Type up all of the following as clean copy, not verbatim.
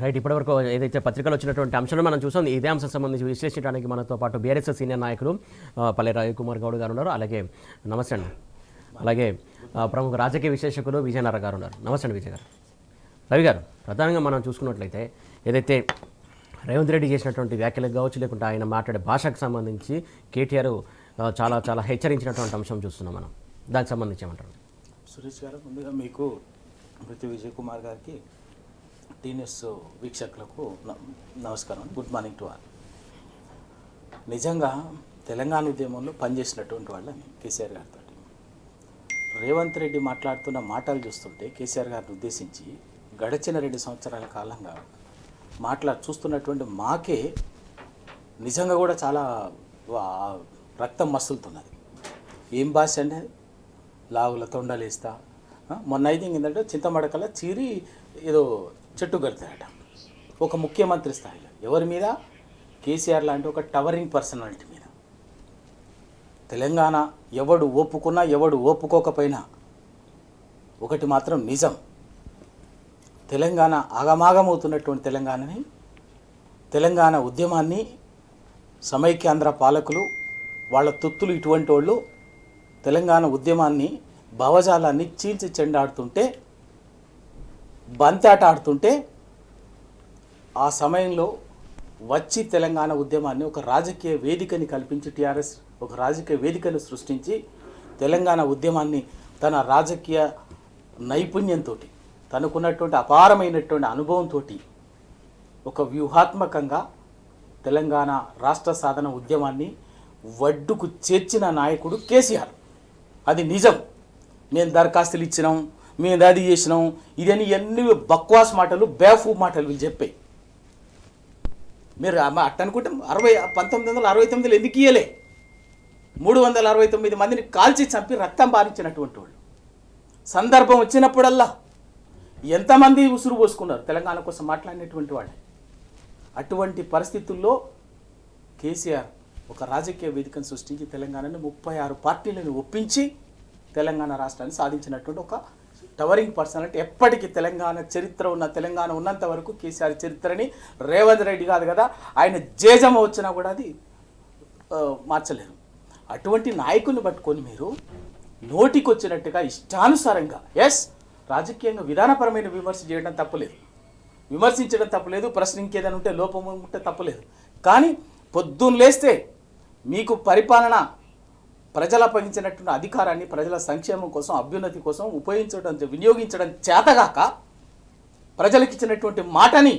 Right. ఇప్పటివరకు ఏదైతే పత్రికలో వచ్చినటువంటి అంశాలను మనం చూసాం. ఇదే అంశం సంబంధించి విశ్లేషించడానికి మనతో పాటు బీఆర్ఎస్ సీనియర్ నాయకులు పల్లె రవికుమార్ గౌడ్ గారు ఉన్నారు. అలాగే నమస్తే అండి. అలాగే ప్రముఖ రాజకీయ విశ్లేషకులు విజయనగర్ గారు ఉన్నారు. నమస్తే అండి విజయ్ గారు. రవి గారు, ప్రధానంగా మనం చూసుకున్నట్లయితే ఏదైతే రేవంత్ రెడ్డి చేసినటువంటి వ్యాఖ్యలకు కావచ్చు, లేకుంటే ఆయన మాట్లాడే భాషకు సంబంధించి కేటీఆర్ చాలా చాలా హెచ్చరించినటువంటి అంశం చూస్తున్నాం మనం. దానికి సంబంధించి ఏమంటారు? సురేష్ గారు, ముందుగా మీకు మృతి విజయ్ కుమార్ గారికి, టీన్యూస్ వీక్షకులకు నమస్కారం. Good morning to all. నిజంగా తెలంగాణ ఉద్యమంలో పనిచేసినటువంటి వాళ్ళని కేసీఆర్ గారితో రేవంత్ రెడ్డి మాట్లాడుతున్న మాటలు చూస్తుంటే కేసీఆర్ గారిని ఉద్దేశించి గడిచిన 2 సంవత్సరాల కాలంగా చూస్తున్నటువంటి మాకే నిజంగా కూడా చాలా రక్తం మసులుతున్నది. ఏం భాష అండి అది? లావుల తొండలేస్తా, మొన్న అయితే ఏంటంటే చింతమడకల చీరి ఏదో చెట్టు కడతాడట ఒక ముఖ్యమంత్రి స్థాయిలో. ఎవరి మీద? కేసీఆర్ లాంటి ఒక టవరింగ్ పర్సనాలిటీ మీద. తెలంగాణ ఎవడు ఒప్పుకున్నా ఎవడు ఒప్పుకోకపోయినా ఒకటి మాత్రం నిజం, తెలంగాణ ఆగమాగమవుతున్నటువంటి తెలంగాణ ఉద్యమాన్ని సమైక్యాంధ్ర పాలకులు వాళ్ళ తొత్తులు ఇటువంటి వాళ్ళు తెలంగాణ ఉద్యమాన్ని భావజాలాన్ని చీల్చి చెండాడుతుంటే, బంతాట ఆడుతుంటే, ఆ సమయంలో వచ్చి తెలంగాణ ఉద్యమాన్ని ఒక రాజకీయ వేదికని కల్పించి టీఆర్ఎస్ ఒక రాజకీయ వేదికను సృష్టించి తెలంగాణ ఉద్యమాన్ని తన రాజకీయ నైపుణ్యంతో, తనకున్నటువంటి అపారమైనటువంటి అనుభవంతో ఒక వ్యూహాత్మకంగా తెలంగాణ రాష్ట్ర సాధన ఉద్యమాన్ని వడ్డుకు చేర్చిన నాయకుడు కేసీఆర్. అది నిజం. మేము దరఖాస్తులు ఇచ్చినాం, మేము అది చేసినాం, ఇదని ఎన్ని బక్వాస్ మాటలు, బేఫూ మాటలు వీళ్ళు చెప్పాయి. మీరు అట్ట అనుకుంటే 1969లో ఎందుకు ఇయ్యలే? 369 మందిని కాల్చి చంపి రక్తం బారించినటువంటి వాళ్ళు. సందర్భం వచ్చినప్పుడల్లా ఎంతమంది ఉసురు పోసుకున్నారు తెలంగాణ కోసం మాట్లాడినటువంటి వాళ్ళు. అటువంటి పరిస్థితుల్లో కేసీఆర్ ఒక రాజకీయ వేదికను సృష్టించి తెలంగాణని 36 పార్టీలను ఒప్పించి తెలంగాణ రాష్ట్రాన్ని సాధించినటువంటి ఒక టవరింగ్ పర్సనాలిటీ. ఎప్పటికీ తెలంగాణ ఉన్నంత వరకు కేసీఆర్ చరిత్రని రేవంత్ రెడ్డి కాదు కదా, ఆయన జేజమ వచ్చినా కూడా అది మార్చలేరు. అటువంటి నాయకుని పట్టుకొని మీరు నోటికి వచ్చినట్టుగా ఇష్టానుసారంగా, రాజకీయంగా విధానపరమైన విమర్శ చేయడం తప్పులేదు, విమర్శించడం తప్పులేదు, ప్రశ్న ఇంకేదైనా ఉంటే లోపం ఉంటే తప్పులేదు. కానీ పొద్దున్న లేస్తే మీకు పరిపాలన ప్రజలు అప్పగించినటువంటి అధికారాన్ని ప్రజల సంక్షేమం కోసం, అభ్యున్నతి కోసం వినియోగించడం చేతగాక, ప్రజలకు ఇచ్చినటువంటి మాటని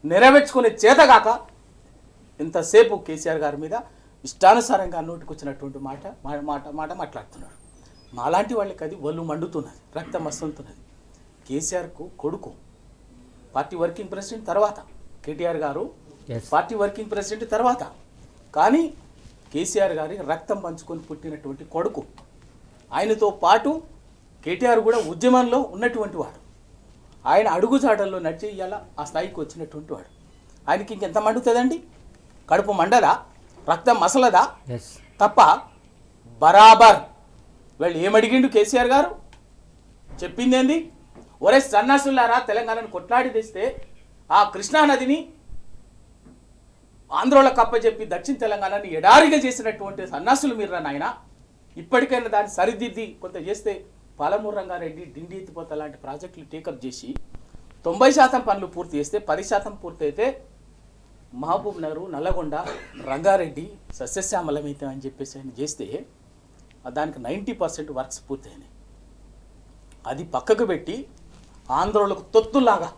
నెరవేర్చుకునే చేతగాక ఇంతసేపు కేసీఆర్ గారి మీద ఇష్టానుసారంగా నోటికి వచ్చినటువంటి మాట మాట్లాడుతున్నాడు. మాలాంటి వాళ్ళకి అది ఒళ్ళు మండుతున్నది, రక్తం వస్తుంటున్నది. కేసీఆర్కు కొడుకు పార్టీ వర్కింగ్ ప్రెసిడెంట్ తర్వాత, కేటీఆర్ గారు పార్టీ వర్కింగ్ ప్రెసిడెంట్ తర్వాత, కానీ కేసీఆర్ గారి రక్తం పంచుకొని పుట్టినటువంటి కొడుకు. ఆయనతో పాటు కేటీఆర్ కూడా ఉద్యమంలో ఉన్నటువంటి వాడు. ఆయన అడుగుజాడల్లో నడిచి ఇవాళ ఆ స్థాయికి వచ్చినటువంటి వాడు. ఆయనకి ఇంకెంత మండుతుందండి? కడుపు మండదా? రక్తం మసలదా? తప్ప బరాబర్ వాళ్ళు ఏమడిగిండు కేసీఆర్ గారు? చెప్పింది ఏంది? ఒరే సన్నాసులారా, తెలంగాణను కొట్లాడి తెస్తే ఆ కృష్ణానదిని ఆంధ్రోళకు అప్పచెప్పి దక్షిణ తెలంగాణని ఎడారిగా చేసినటువంటి సన్నాసులు మీరా నాయన. ఇప్పటికైనా దాన్ని సరిదిద్ది కొంత చేస్తే పాలమూరు రంగారెడ్డి, డిండి ఎత్తిపోత లాంటి ప్రాజెక్టులు టేకప్ చేసి 90% పనులు పూర్తి చేస్తే 10% పూర్తి అయితే మహబూబ్ నగర్, నల్లగొండ, రంగారెడ్డి సస్యశ్యామలమైతే అని చెప్పేసి ఆయన చేస్తే దానికి 90% వర్క్స్ పూర్తయినాయి. అది పక్కకు పెట్టి ఆంధ్రోళకు తొత్తులాగా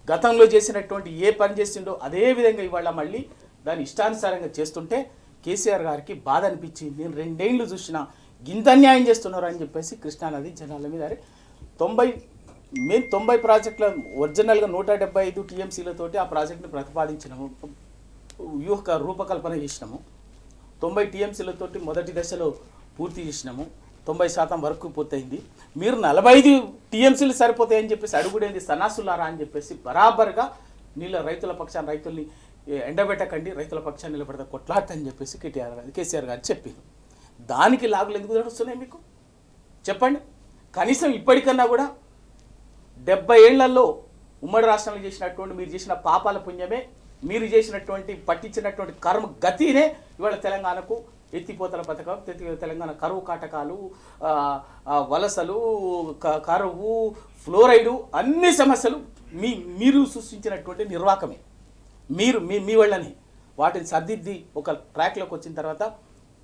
గతంలో చేసినటువంటి ఏ పని చేసిండో అదే విధంగా ఇవాళ మళ్ళీ దాన్ని ఇష్టానుసారంగా చేస్తుంటే కేసీఆర్ గారికి బాధ అనిపించింది. నేను 2 ఏళ్ళు చూసినా గింత అన్యాయం చేస్తున్నారు అని చెప్పేసి కృష్ణానది జనాల మీద 90 ప్రాజెక్టుల ఒరిజినల్గా 175 టీఎంసీలతోటి ఆ ప్రాజెక్టుని ప్రతిపాదించినాము, రూపకల్పన చేసినాము. 90 టీఎంసీలతోటి మొదటి దశలో పూర్తి చేసినాము, 90% వరకు పూర్తయింది. మీరు 45 టీఎంసీలు సరిపోతాయని చెప్పేసి అడుగుడేంది సన్నాసులారా అని చెప్పేసి బరాబర్గా రైతుల పక్షాన్ని, రైతుల్ని ఎండబెట్టకండి, రైతుల పక్షాన్ని నిలబడతా కొట్లాడతని చెప్పేసి కేసీఆర్ గారు చెప్పింది. దానికి లాగులు ఎందుకు నడుస్తున్నాయి మీకు చెప్పండి? కనీసం ఇప్పటికన్నా కూడా 70 ఏళ్లలో ఉమ్మడి రాష్ట్రంలో చేసినటువంటి మీరు చేసిన పాపాల పుణ్యమే, మీరు చేసినటువంటి పట్టించినటువంటి కర్మ గతినే ఇవాళ తెలంగాణకు ఎత్తిపోతల పథకం, తెలంగాణ కరువు కాటకాలు, వలసలు, కరువు, ఫ్లోరైడు, అన్ని సమస్యలు మీరు సృష్టించినటువంటి నిర్వాకమే. మీరు మీ వాళ్ళని వాటిని సర్దిద్ది ఒక ట్రాక్లోకి వచ్చిన తర్వాత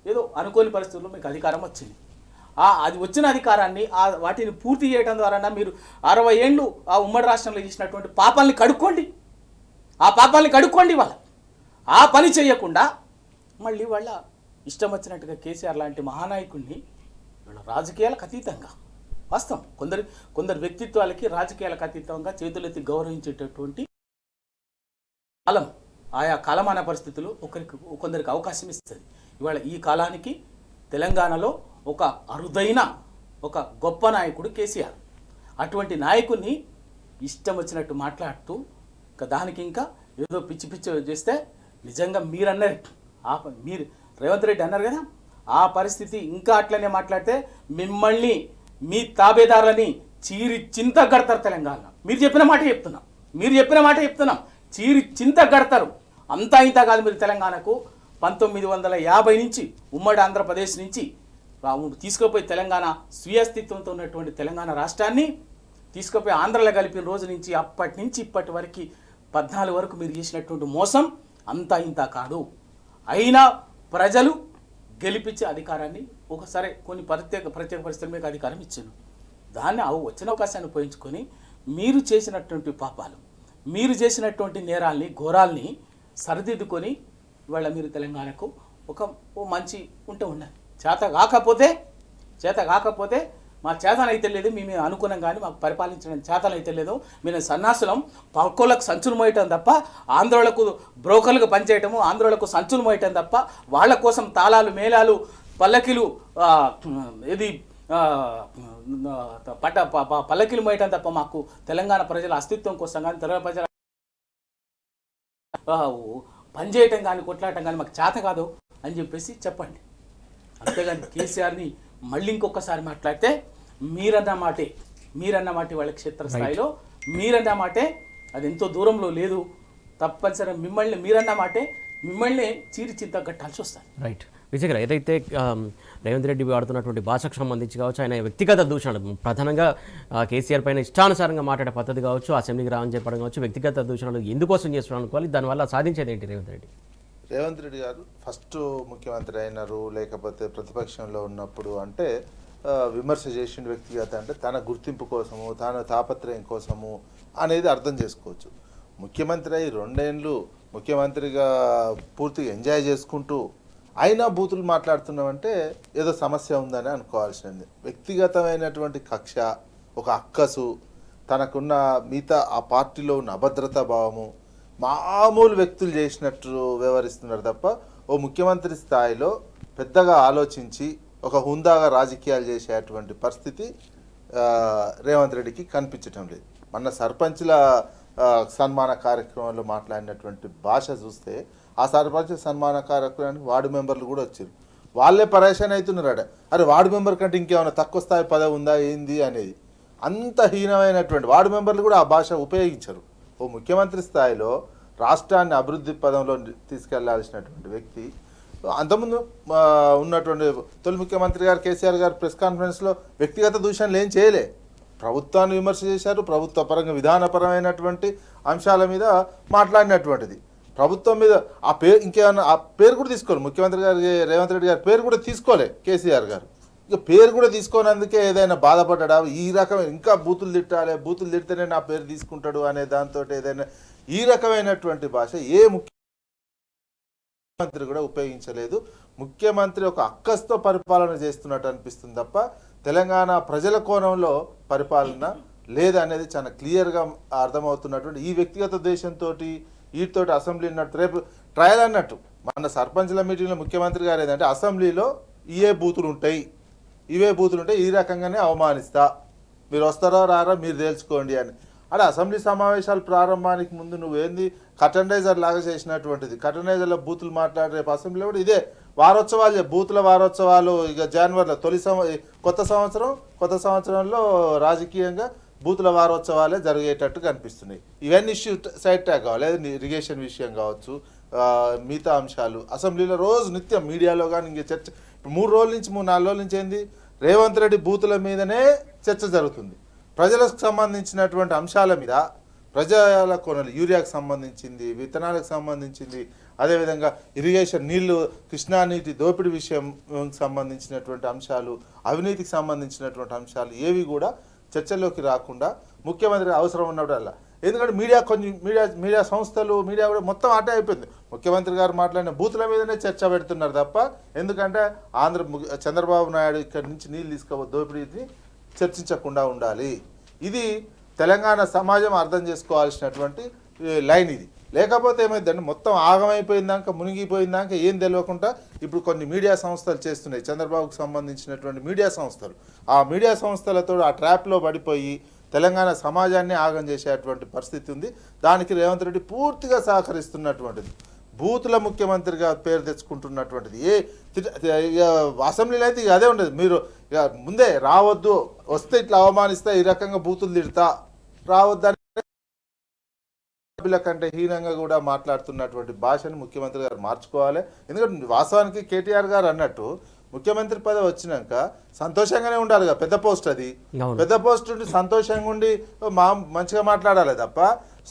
ఏదో అనుకోని పరిస్థితుల్లో మీకు అధికారం వచ్చింది. అది వచ్చిన అధికారాన్ని వాటిని పూర్తి చేయడం ద్వారా మీరు 60 ఏళ్ళు ఆ ఉమ్మడి రాష్ట్రంలో చేసినటువంటి పాపాలని కడుక్కోండి. ఆ పాపాలని కడుక్కోండి. వాళ్ళ ఆ పని చేయకుండా మళ్ళీ వాళ్ళ ఇష్టం వచ్చినట్టుగా కేసీఆర్ లాంటి మహానాయకుడిని వీళ్ళ రాజకీయాలకు అతీతంగా, వాస్తవం కొందరు వ్యక్తిత్వాలకి రాజకీయాలకు అతీతంగా చేతులెత్తి గౌరవించేటటువంటి కాలం, ఆయా కాలమాన పరిస్థితులు కొందరికి అవకాశం ఇస్తుంది. ఇవాళ ఈ కాలానికి తెలంగాణలో ఒక అరుదైన ఒక గొప్ప నాయకుడు కేసీఆర్. అటువంటి నాయకుడిని ఇష్టం వచ్చినట్టు మాట్లాడుతూ దానికి ఇంకా ఏదో పిచ్చి చేస్తే నిజంగా మీరు రేవంత్ రెడ్డి అన్నారు కదా, ఆ పరిస్థితి ఇంకా అట్లనే మాట్లాడితే మిమ్మల్ని మీ తాబేదారులని చీరి చింత గడతారు తెలంగాణ. మీరు చెప్పిన మాట చెప్తున్నాం. చీరి చింత గడతారు. అంతా ఇంత కాదు. మీరు తెలంగాణకు 1950 నుంచి ఉమ్మడి ఆంధ్రప్రదేశ్ నుంచి తీసుకుపోయి తెలంగాణ స్వీయస్థిత్వంతో ఉన్నటువంటి తెలంగాణ రాష్ట్రాన్ని తీసుకుపోయి ఆంధ్రలో కలిపిన రోజు నుంచి అప్పటి నుంచి ఇప్పటి వరకు 14 వరకు మీరు చేసినటువంటి మోసం అంతా ఇంత కాదు. అయినా ప్రజలు గెలిపించే అధికారాన్ని ఒకసారి కొన్ని ప్రత్యేక పరిస్థితులు మీకు అధికారం ఇచ్చాను. దాన్ని వచ్చిన అవకాశాన్ని ఉపయోగించుకొని మీరు చేసినటువంటి పాపాలు, మీరు చేసినటువంటి నేరాల్ని, ఘోరాల్ని సరిదిద్దుకొని ఇవాళ మీరు తెలంగాణకు ఓ మంచి ఉండాలి. చేత కాకపోతే మా చేతనైతే లేదు, మేము అనుకున్నాం కానీ మాకు పరిపాలించడం చేతనైతే లేదు. మేము సన్నాసులం, పక్కోళ్ళకు సంచులు మోయటం తప్ప, ఆంధ్రోళ్లకు బ్రోకర్లకు పనిచేయటము, ఆంధ్రోళ్లకు సంచులు మోయటం తప్ప, వాళ్ళ కోసం తాళాలు, మేళాలు, పల్లకిలు పల్లకిలు మోయటం తప్ప మాకు తెలంగాణ ప్రజల అస్తిత్వం కోసం కానీ, తెలంగాణ ప్రజల పనిచేయటం కానీ, కొట్లాడటం కానీ మాకు చేత కాదు అని చెప్పేసి చెప్పండి. అంతేగాని కేసీఆర్ని మళ్ళీ ఇంకొకసారి మాట్లాడితే మీరన్న మాటే వాళ్ళ క్షేత్రస్థాయిలో మీరన్న మాటే అది ఎంతో దూరంలో లేదు. తప్పనిసరి మిమ్మల్ని చీరి చింత కట్టాల్సి వస్తుంది. రైట్ విజయ్ గారు, ఏదైతే రేవంత్ రెడ్డి వాడుతున్నటువంటి భాషకు సంబంధించి కావచ్చు, ఆయన వ్యక్తిగత దూషణలు ప్రధానంగా కేసీఆర్ పైన ఇష్టానుసారంగా మాట్లాడే పద్ధతి కావచ్చు, అసెంబ్లీకి రావని చెప్పడం కావచ్చు, వ్యక్తిగత దూషణలు ఎందుకోసం చేస్తున్నాను అనుకోవాలి, దానివల్ల సాధించేది ఏంటి రేవంత్ రెడ్డి గారు ఫస్ట్ ముఖ్యమంత్రి అయినారు, లేకపోతే ప్రతిపక్షంలో ఉన్నప్పుడు అంటే విమర్శ చేసిన వ్యక్తిగత అంటే తన గుర్తింపు కోసము, తన తాపత్రయం కోసము అనేది అర్థం చేసుకోవచ్చు. ముఖ్యమంత్రి అయి 2 ఏళ్ళు ముఖ్యమంత్రిగా పూర్తిగా ఎంజాయ్ చేసుకుంటూ అయినా బూతులు మాట్లాడుతున్నామంటే ఏదో సమస్య ఉందని అనుకోవాల్సింది. వ్యక్తిగతమైనటువంటి కక్ష, ఒక అక్కసు, తనకున్న మిగతా ఆ పార్టీలో ఉన్న అభద్రతా భావము మామూలు వ్యక్తులు చేసినట్టు వ్యవహరిస్తున్నారు తప్ప ఓ ముఖ్యమంత్రి స్థాయిలో పెద్దగా ఆలోచించి ఒక హుందాగా రాజకీయాలు చేసేటువంటి పరిస్థితి రేవంత్ రెడ్డికి కనిపించటం లేదు. మొన్న సర్పంచ్ల సన్మాన కార్యక్రమంలో మాట్లాడినటువంటి భాష చూస్తే ఆ సర్పంచ్ సన్మాన కార్యక్రమానికి వార్డు మెంబర్లు కూడా వచ్చారు. వాళ్ళే పరేషాన్ అవుతున్నారట. అరే వార్డు మెంబర్ కంటే ఇంకేమైనా తక్కువ స్థాయి పదవి ఉందా ఏంది అనేది. అంత హీనమైనటువంటి వార్డు మెంబర్లు కూడా ఆ భాష ఉపయోగించరు. ఓ ముఖ్యమంత్రి స్థాయిలో రాష్ట్రాన్ని అభివృద్ధి పదంలో తీసుకెళ్లాల్సినటువంటి వ్యక్తి అంతకుముందు ఉన్నటువంటి తొలి ముఖ్యమంత్రి గారు కేసీఆర్ గారు ప్రెస్ కాన్ఫరెన్స్లో వ్యక్తిగత దూషణలు ఏం చేయలే. ప్రభుత్వాన్ని విమర్శ చేశారు, ప్రభుత్వ పరంగా విధానపరమైనటువంటి అంశాల మీద మాట్లాడినటువంటిది. ప్రభుత్వం మీద ఆ పేరు ఇంకేమన్నా ఆ పేరు కూడా తీసుకోవాలి. ముఖ్యమంత్రి గారికి రేవంత్ రెడ్డి గారి పేరు కూడా తీసుకోలే కేసీఆర్ గారు. ఇక పేరు కూడా తీసుకోనందుకే ఏదైనా బాధపడ్డా ఈ రకమైన ఇంకా బూతులు తిట్టాలి, బూతులు తిడితేనే నా పేరు తీసుకుంటాడు అనే దాంతో ఏదైనా ఈ రకమైనటువంటి భాష ఏ ముఖ్యమంత్రి కూడా ఉపయోగించలేదు. ముఖ్యమంత్రి ఒక అక్కస్తో పరిపాలన చేస్తున్నట్టు అనిపిస్తుంది తప్ప తెలంగాణ ప్రజల కోణంలో పరిపాలన లేదనేది చాలా క్లియర్గా అర్థమవుతున్నటువంటి ఈ వ్యక్తిగత దేశంతో వీటితోటి అసెంబ్లీ ఉన్నట్టు రేపు ట్రయల్ అన్నట్టు మన సర్పంచ్ల మీటింగ్లో ముఖ్యమంత్రి గారు ఏంటంటే అసెంబ్లీలో ఇవే బూతులు ఉంటాయి ఈ రకంగానే అవమానిస్తా, మీరు వస్తారో రారా మీరు తేల్చుకోండి అని. అలా అసెంబ్లీ సమావేశాలు ప్రారంభానికి ముందు నువ్వేంది కటనైజర్ లాగా చేసినటువంటిది. కటనైజర్లో బూతులు మాట్లాడే రేపు అసెంబ్లీలో కూడా ఇదే వారోత్సవాలు, బూతుల వారోత్సవాలు. ఇక జనవరిలో కొత్త సంవత్సరంలో రాజకీయంగా బూతుల వారోత్సవాలే జరిగేటట్టు కనిపిస్తున్నాయి. ఇవన్నీ ఇష్యూ సైడ్ ట్రాక్ కావాలి, లేదా ఇరిగేషన్ విషయం కావచ్చు, మిగతా అంశాలు అసెంబ్లీలో రోజు నిత్యం మీడియాలో కానీ ఇంక చర్చ. ఇప్పుడు 3 రోజుల నుంచి 4 రోజుల నుంచి ఏంది, రేవంత్ రెడ్డి బూతుల మీదనే చర్చ జరుగుతుంది. ప్రజలకు సంబంధించినటువంటి అంశాల మీద, ప్రజల కొనలు, యూరియాకు సంబంధించింది, విత్తనాలకు సంబంధించింది, అదేవిధంగా ఇరిగేషన్ నీళ్లు, కృష్ణా నీటి దోపిడీ విషయం సంబంధించినటువంటి అంశాలు, అవినీతికి సంబంధించినటువంటి అంశాలు ఏవి కూడా చర్చల్లోకి రాకుండా ముఖ్యమంత్రి అవసరం ఉన్నప్పుడల్లా, ఎందుకంటే మీడియా సంస్థలు కూడా మొత్తం అటే అయిపోయింది. ముఖ్యమంత్రి గారు మాట్లాడిన బూతుల మీదనే చర్చ పెడుతున్నారు తప్ప, ఎందుకంటే చంద్రబాబు నాయుడు ఇక్కడి నుంచి నీళ్ళు తీసుకోవద్దు, దోపిడీని చర్చించకుండా ఉండాలి. ఇది తెలంగాణ సమాజం అర్థం చేసుకోవాల్సినటువంటి లైన్ ఇది. లేకపోతే ఏమైందంటే మొత్తం ఆగమైపోయిందాక, మునిగిపోయిందాక ఏం తెలియకుండా ఇప్పుడు కొన్ని మీడియా సంస్థలు చేస్తున్నాయి, చంద్రబాబుకు సంబంధించినటువంటి మీడియా సంస్థలు. ఆ మీడియా సంస్థలతో ఆ ట్రాప్లో పడిపోయి తెలంగాణ సమాజాన్ని ఆగం చేసేటువంటి పరిస్థితి ఉంది. దానికి రేవంత్ రెడ్డి పూర్తిగా సహకరిస్తున్నటువంటిది. బూతుల ముఖ్యమంత్రిగా పేరు తెచ్చుకుంటున్నటువంటిది. అసెంబ్లీలో అయితే ఇక అదే ఉండదు. మీరు ఇక ముందే రావద్దు, వస్తే ఇట్లా అవమానిస్తా, ఈ రకంగా బూతులు తిడతా, రావద్దని సభ్యుల కంటే హీనంగా కూడా మాట్లాడుతున్నటువంటి భాషను ముఖ్యమంత్రి గారు మార్చుకోవాలి. ఎందుకంటే వాస్తవానికి కేటీఆర్ గారు అన్నట్టు ముఖ్యమంత్రి పదవి వచ్చినాక సంతోషంగానే ఉండాలి కదా, పెద్ద పోస్ట్ అది. పెద్ద పోస్ట్ ఉండి సంతోషంగా ఉండి మంచిగా మాట్లాడాలి తప్ప,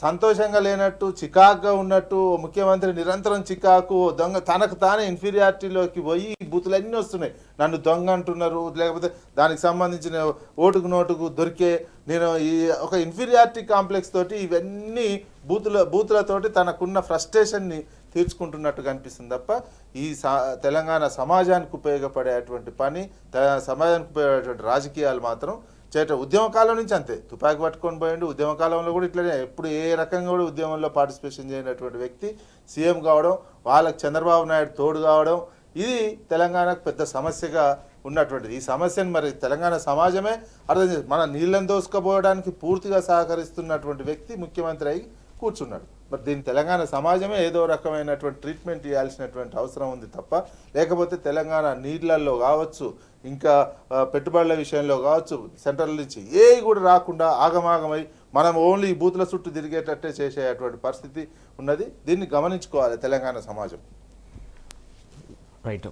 సంతోషంగా లేనట్టు, చికాకుగా ఉన్నట్టు ముఖ్యమంత్రి నిరంతరం చికాకు, దొంగ, తనకు తానే ఇన్ఫీరియారిటీలోకి పోయి బూతులన్నీ వస్తున్నాయి. నన్ను దొంగ అంటున్నారు, లేకపోతే దానికి సంబంధించిన ఓటుకు నోటుకు దొరికే నేను ఈ ఒక ఇన్ఫీరియారిటీ కాంప్లెక్స్ తోటి ఇవన్నీ బూతులతోటి తనకున్న ఫ్రస్ట్రేషన్ని తీర్చుకుంటున్నట్టు కనిపిస్తుంది తప్ప, ఈ తెలంగాణ సమాజానికి ఉపయోగపడేటువంటి పని, సమాజానికి ఉపయోగపడేటువంటి రాజకీయాలు మాత్రం ఉద్యమకాలం నుంచి అంతే. తుపాకీ పట్టుకొని పోయిండు, ఉద్యమకాలంలో కూడా ఇట్లనే, ఎప్పుడు ఏ రకంగా కూడా ఉద్యమంలో పార్టిసిపేషన్ చేయనటువంటి వ్యక్తి సీఎం కావడం, వాళ్ళకి చంద్రబాబు నాయుడు తోడు కావడం, ఇది తెలంగాణకు పెద్ద సమస్యగా ఉన్నటువంటిది. ఈ సమస్యను మరి తెలంగాణ సమాజమే అర్థం చేసి మన నీళ్ళని దోసుకుపోవడానికి పూర్తిగా సహకరిస్తున్నటువంటి వ్యక్తి ముఖ్యమంత్రి అయి కూర్చున్నాడు. మరి దీన్ని తెలంగాణ సమాజమే ఏదో రకమైనటువంటి ట్రీట్మెంట్ ఇవ్వాల్సినటువంటి అవసరం ఉంది తప్ప, లేకపోతే తెలంగాణ నీళ్ళల్లో కావచ్చు, ఇంకా పెట్టుబడుల విషయంలో కావచ్చు, సెంట్రల్ నుంచి ఏవి కూడా రాకుండా ఆగమాగమై మనం ఓన్లీ బూతుల చుట్టూ తిరిగేటట్టే చేసేటువంటి పరిస్థితి ఉన్నది. దీన్ని గమనించుకోవాలి తెలంగాణ సమాజం. రైట్.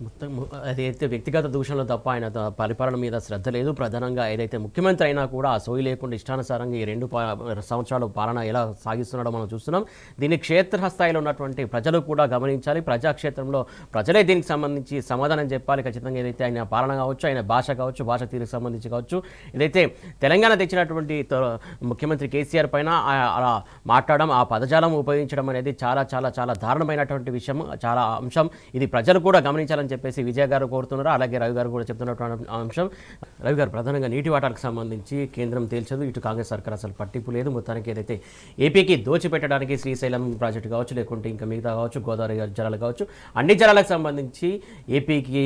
మొత్తం అదైతే వ్యక్తిగత దూషణలు తప్ప ఆయన పరిపాలన మీద శ్రద్ధ లేదు. ప్రధానంగా ఏదైతే ముఖ్యమంత్రి అయినా కూడా ఆ సోయి లేకుండా ఇష్టానుసారంగా ఈ 2 సంవత్సరాల పాలన ఎలా సాగిస్తున్నాడో మనం చూస్తున్నాం. దీన్ని క్షేత్రస్థాయిలో ఉన్నటువంటి ప్రజలు కూడా గమనించాలి. ప్రజాక్షేత్రంలో ప్రజలే దీనికి సంబంధించి సమాధానం చెప్పాలి ఖచ్చితంగా. ఏదైతే ఆయన పాలన కావచ్చు, ఆయన భాష కావచ్చు, భాష తీరుకు సంబంధించి కావచ్చు, ఏదైతే తెలంగాణ తెచ్చినటువంటి ముఖ్యమంత్రి కేసీఆర్ పైన అలా మాట్లాడడం, ఆ పదజాలం ఉపయోగించడం అనేది చాలా చాలా చాలా దారుణమైనటువంటి విషయం, చాలా అంశం. ఇది ప్రజలు కూడా గమనించాలని చెప్పేసి విజయ్ గారు కోరుతున్నారు. అలాగే రవి గారు కూడా చెప్తున్నటువంటి అంశం. రవి గారు, ప్రధానంగా నీటి వాటాలకు సంబంధించి కేంద్రం తేల్చదు, ఇటు కాంగ్రెస్ సర్కార్ అసలు పట్టింపు లేదు. మొత్తానికి ఏదైతే ఏపీకి దోచిపెట్టడానికి శ్రీశైలం ప్రాజెక్టు కావచ్చు, లేకుంటే ఇంకా మిగతా కావచ్చు, గోదావరి జలాలు కావచ్చు, అన్ని జలాలకు సంబంధించి ఏపీకి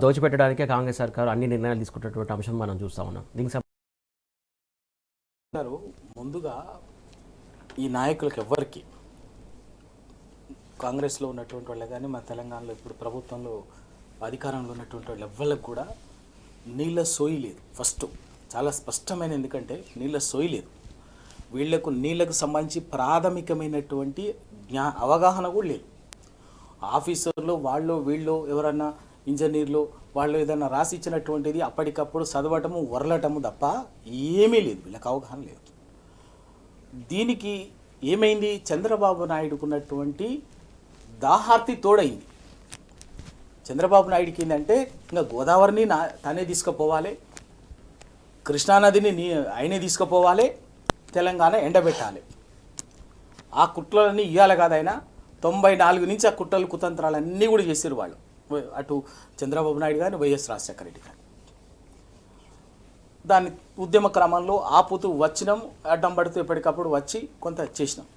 దోచిపెట్టడానికే కాంగ్రెస్ సర్కార్ అన్ని నిర్ణయాలు తీసుకున్నటువంటి అంశం మనం చూస్తూ ఉన్నాం. దీనికి ముందుగా ఈ నాయకులకు ఎవ్వరికి, కాంగ్రెస్లో ఉన్నటువంటి వాళ్ళే కానీ, మన తెలంగాణలో ఇప్పుడు ప్రభుత్వంలో అధికారంలో ఉన్నటువంటి వాళ్ళు ఎవ్వరికి కూడా నీళ్ళ సోయి లేదు. ఫస్ట్ చాలా స్పష్టమైన, ఎందుకంటే నీళ్ళ సోయి లేదు వీళ్లకు. నీళ్లకు సంబంధించి ప్రాథమికమైనటువంటి అవగాహన కూడా లేదు. ఆఫీసర్లు వాళ్ళు వీళ్ళు ఎవరన్నా ఇంజనీర్లు వాళ్ళు ఏదైనా రాసి ఇచ్చినటువంటిది అప్పటికప్పుడు చదవటము, వరలటము తప్ప ఏమీ లేదు, వీళ్ళకి అవగాహన లేదు. దీనికి ఏమైంది, చంద్రబాబు నాయుడుకున్నటువంటి దాహార్తి తోడైంది. చంద్రబాబు నాయుడికి ఏంటంటే ఇంకా గోదావరిని తానే తీసుకుపోవాలి, కృష్ణానదిని ఆయనే తీసుకుపోవాలి, తెలంగాణ ఎండబెట్టాలి. ఆ కుట్రలన్నీ ఇవ్వాలి కాదు ఆయన. 94 నుంచి ఆ కుట్రలు కుతంత్రాలన్నీ కూడా చేశారు వాళ్ళు, అటు చంద్రబాబు నాయుడు కానీ, వైఎస్ రాజశేఖర రెడ్డి కానీ. దాని ఉద్యమ క్రమంలో ఆపుతూ వచ్చినాం, అడ్డం పడుతూ ఎప్పటికప్పుడు వచ్చి కొంత చేసినాం.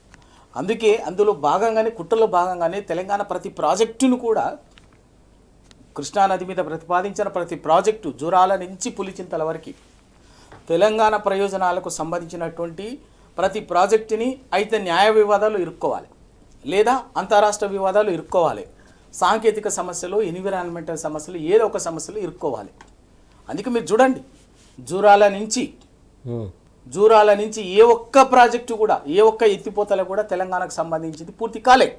అందుకే అందులో భాగంగానే, కుట్రలో భాగంగానే తెలంగాణ ప్రతి ప్రాజెక్టును కూడా, కృష్ణానది మీద ప్రతిపాదించిన ప్రతి ప్రాజెక్టు జురాల నుంచి పులిచింతల వరకు తెలంగాణ ప్రయోజనాలకు సంబంధించినటువంటి ప్రతి ప్రాజెక్టుని అయితే న్యాయ వివాదాలు ఇరుక్కోవాలి, లేదా అంతరాష్ట్ర వివాదాలు ఇరుక్కోవాలి, సాంకేతిక సమస్యలు, ఎన్విరాన్మెంటల్ సమస్యలు, ఏదో ఒక సమస్యలు ఇరుక్కోవాలి. అందుకే మీరు చూడండి, జురాల నుంచి జూరాల నుంచి ఏ ఒక్క ప్రాజెక్టు కూడా ఏ ఒక్క ఎత్తిపోతల కూడా తెలంగాణకు సంబంధించింది పూర్తి కాలే.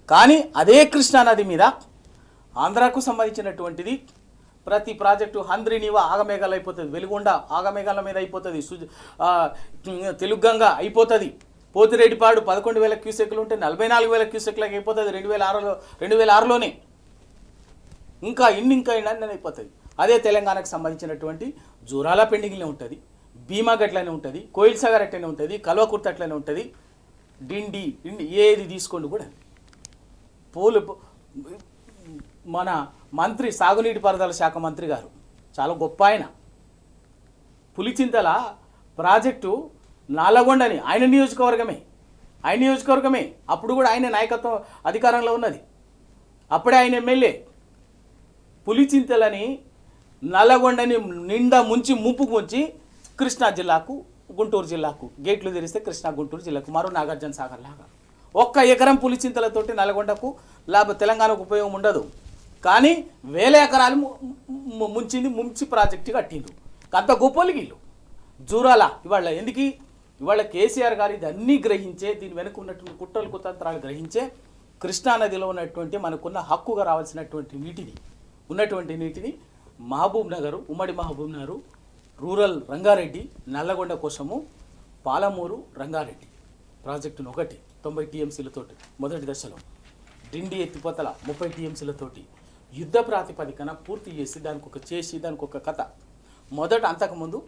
కానీ అదే కృష్ణానది మీద ఆంధ్రాకు సంబంధించినటువంటిది ప్రతి ప్రాజెక్టు హంద్రినీవా ఆగమేఘాలు అయిపోతుంది, వెలుగొండ ఆగమేఘాల మీద అయిపోతుంది, తెలుగంగ అయిపోతుంది, పోతిరెడ్డిపాడు 11,000 క్యూసెక్లు ఉంటే 44,000 క్యూసెక్లకు అయిపోతుంది 2006లోనే. ఇంకా ఇన్ని అయిపోతుంది. అదే తెలంగాణకు సంబంధించినటువంటి జూరాల పెండింగ్లో ఉంటుంది, భీమా గట్లనే ఉంటుంది, కోయిల్ సాగర్ అట్లనే ఉంటుంది, కల్వకుర్తి అట్లనే ఉంటుంది, డిండి ఏది తీసుకోండి కూడా. మన మంత్రి సాగునీటి పారుదల శాఖ మంత్రి గారు చాలా గొప్ప ఆయన. పులిచింతల ప్రాజెక్టు నల్లగొండని ఆయన నియోజకవర్గమే అప్పుడు కూడా ఆయన నాయకత్వం అధికారంలో ఉన్నది, అప్పుడే ఆయన ఎమ్మెల్యే. పులిచింతలని నల్లగొండని నిండా ముంపుకు ముంచి కృష్ణా జిల్లాకు గుంటూరు జిల్లాకు గేట్లు తెరిస్తే కృష్ణా గుంటూరు జిల్లాకు మరో నాగార్జున సాగర్ లాగా 1 ఎకరం పులిచింతలతోటి నల్గొండకు తెలంగాణకు ఉపయోగం ఉండదు. కానీ 1000 ఎకరాలు ముంచి ప్రాజెక్టు కట్టిండ్రు. అంత గొప్పలు వీళ్ళు జూరాల. ఇవాళ కేసీఆర్ గారు ఇది అన్నీ గ్రహించే, దీని వెనుక ఉన్నటువంటి కుట్రలు కుతంత్రాలు గ్రహించే కృష్ణానదిలో ఉన్నటువంటి మనకున్న హక్కుగా రావాల్సినటువంటి నీటిని మహబూబ్ నగర్, ఉమ్మడి మహబూబ్ నగర్, రూరల్ రంగారెడ్డి, నల్లగొండ కోసము పాలమూరు రంగారెడ్డి ప్రాజెక్టును 90 టీఎంసీలతోటి మొదటి దశలో, డిండి ఎత్తిపోతల 30 టీఎంసీలతోటి యుద్ధ ప్రాతిపదికన పూర్తి చేసి దానికి ఒక కథ. మొదట అంతకుముందు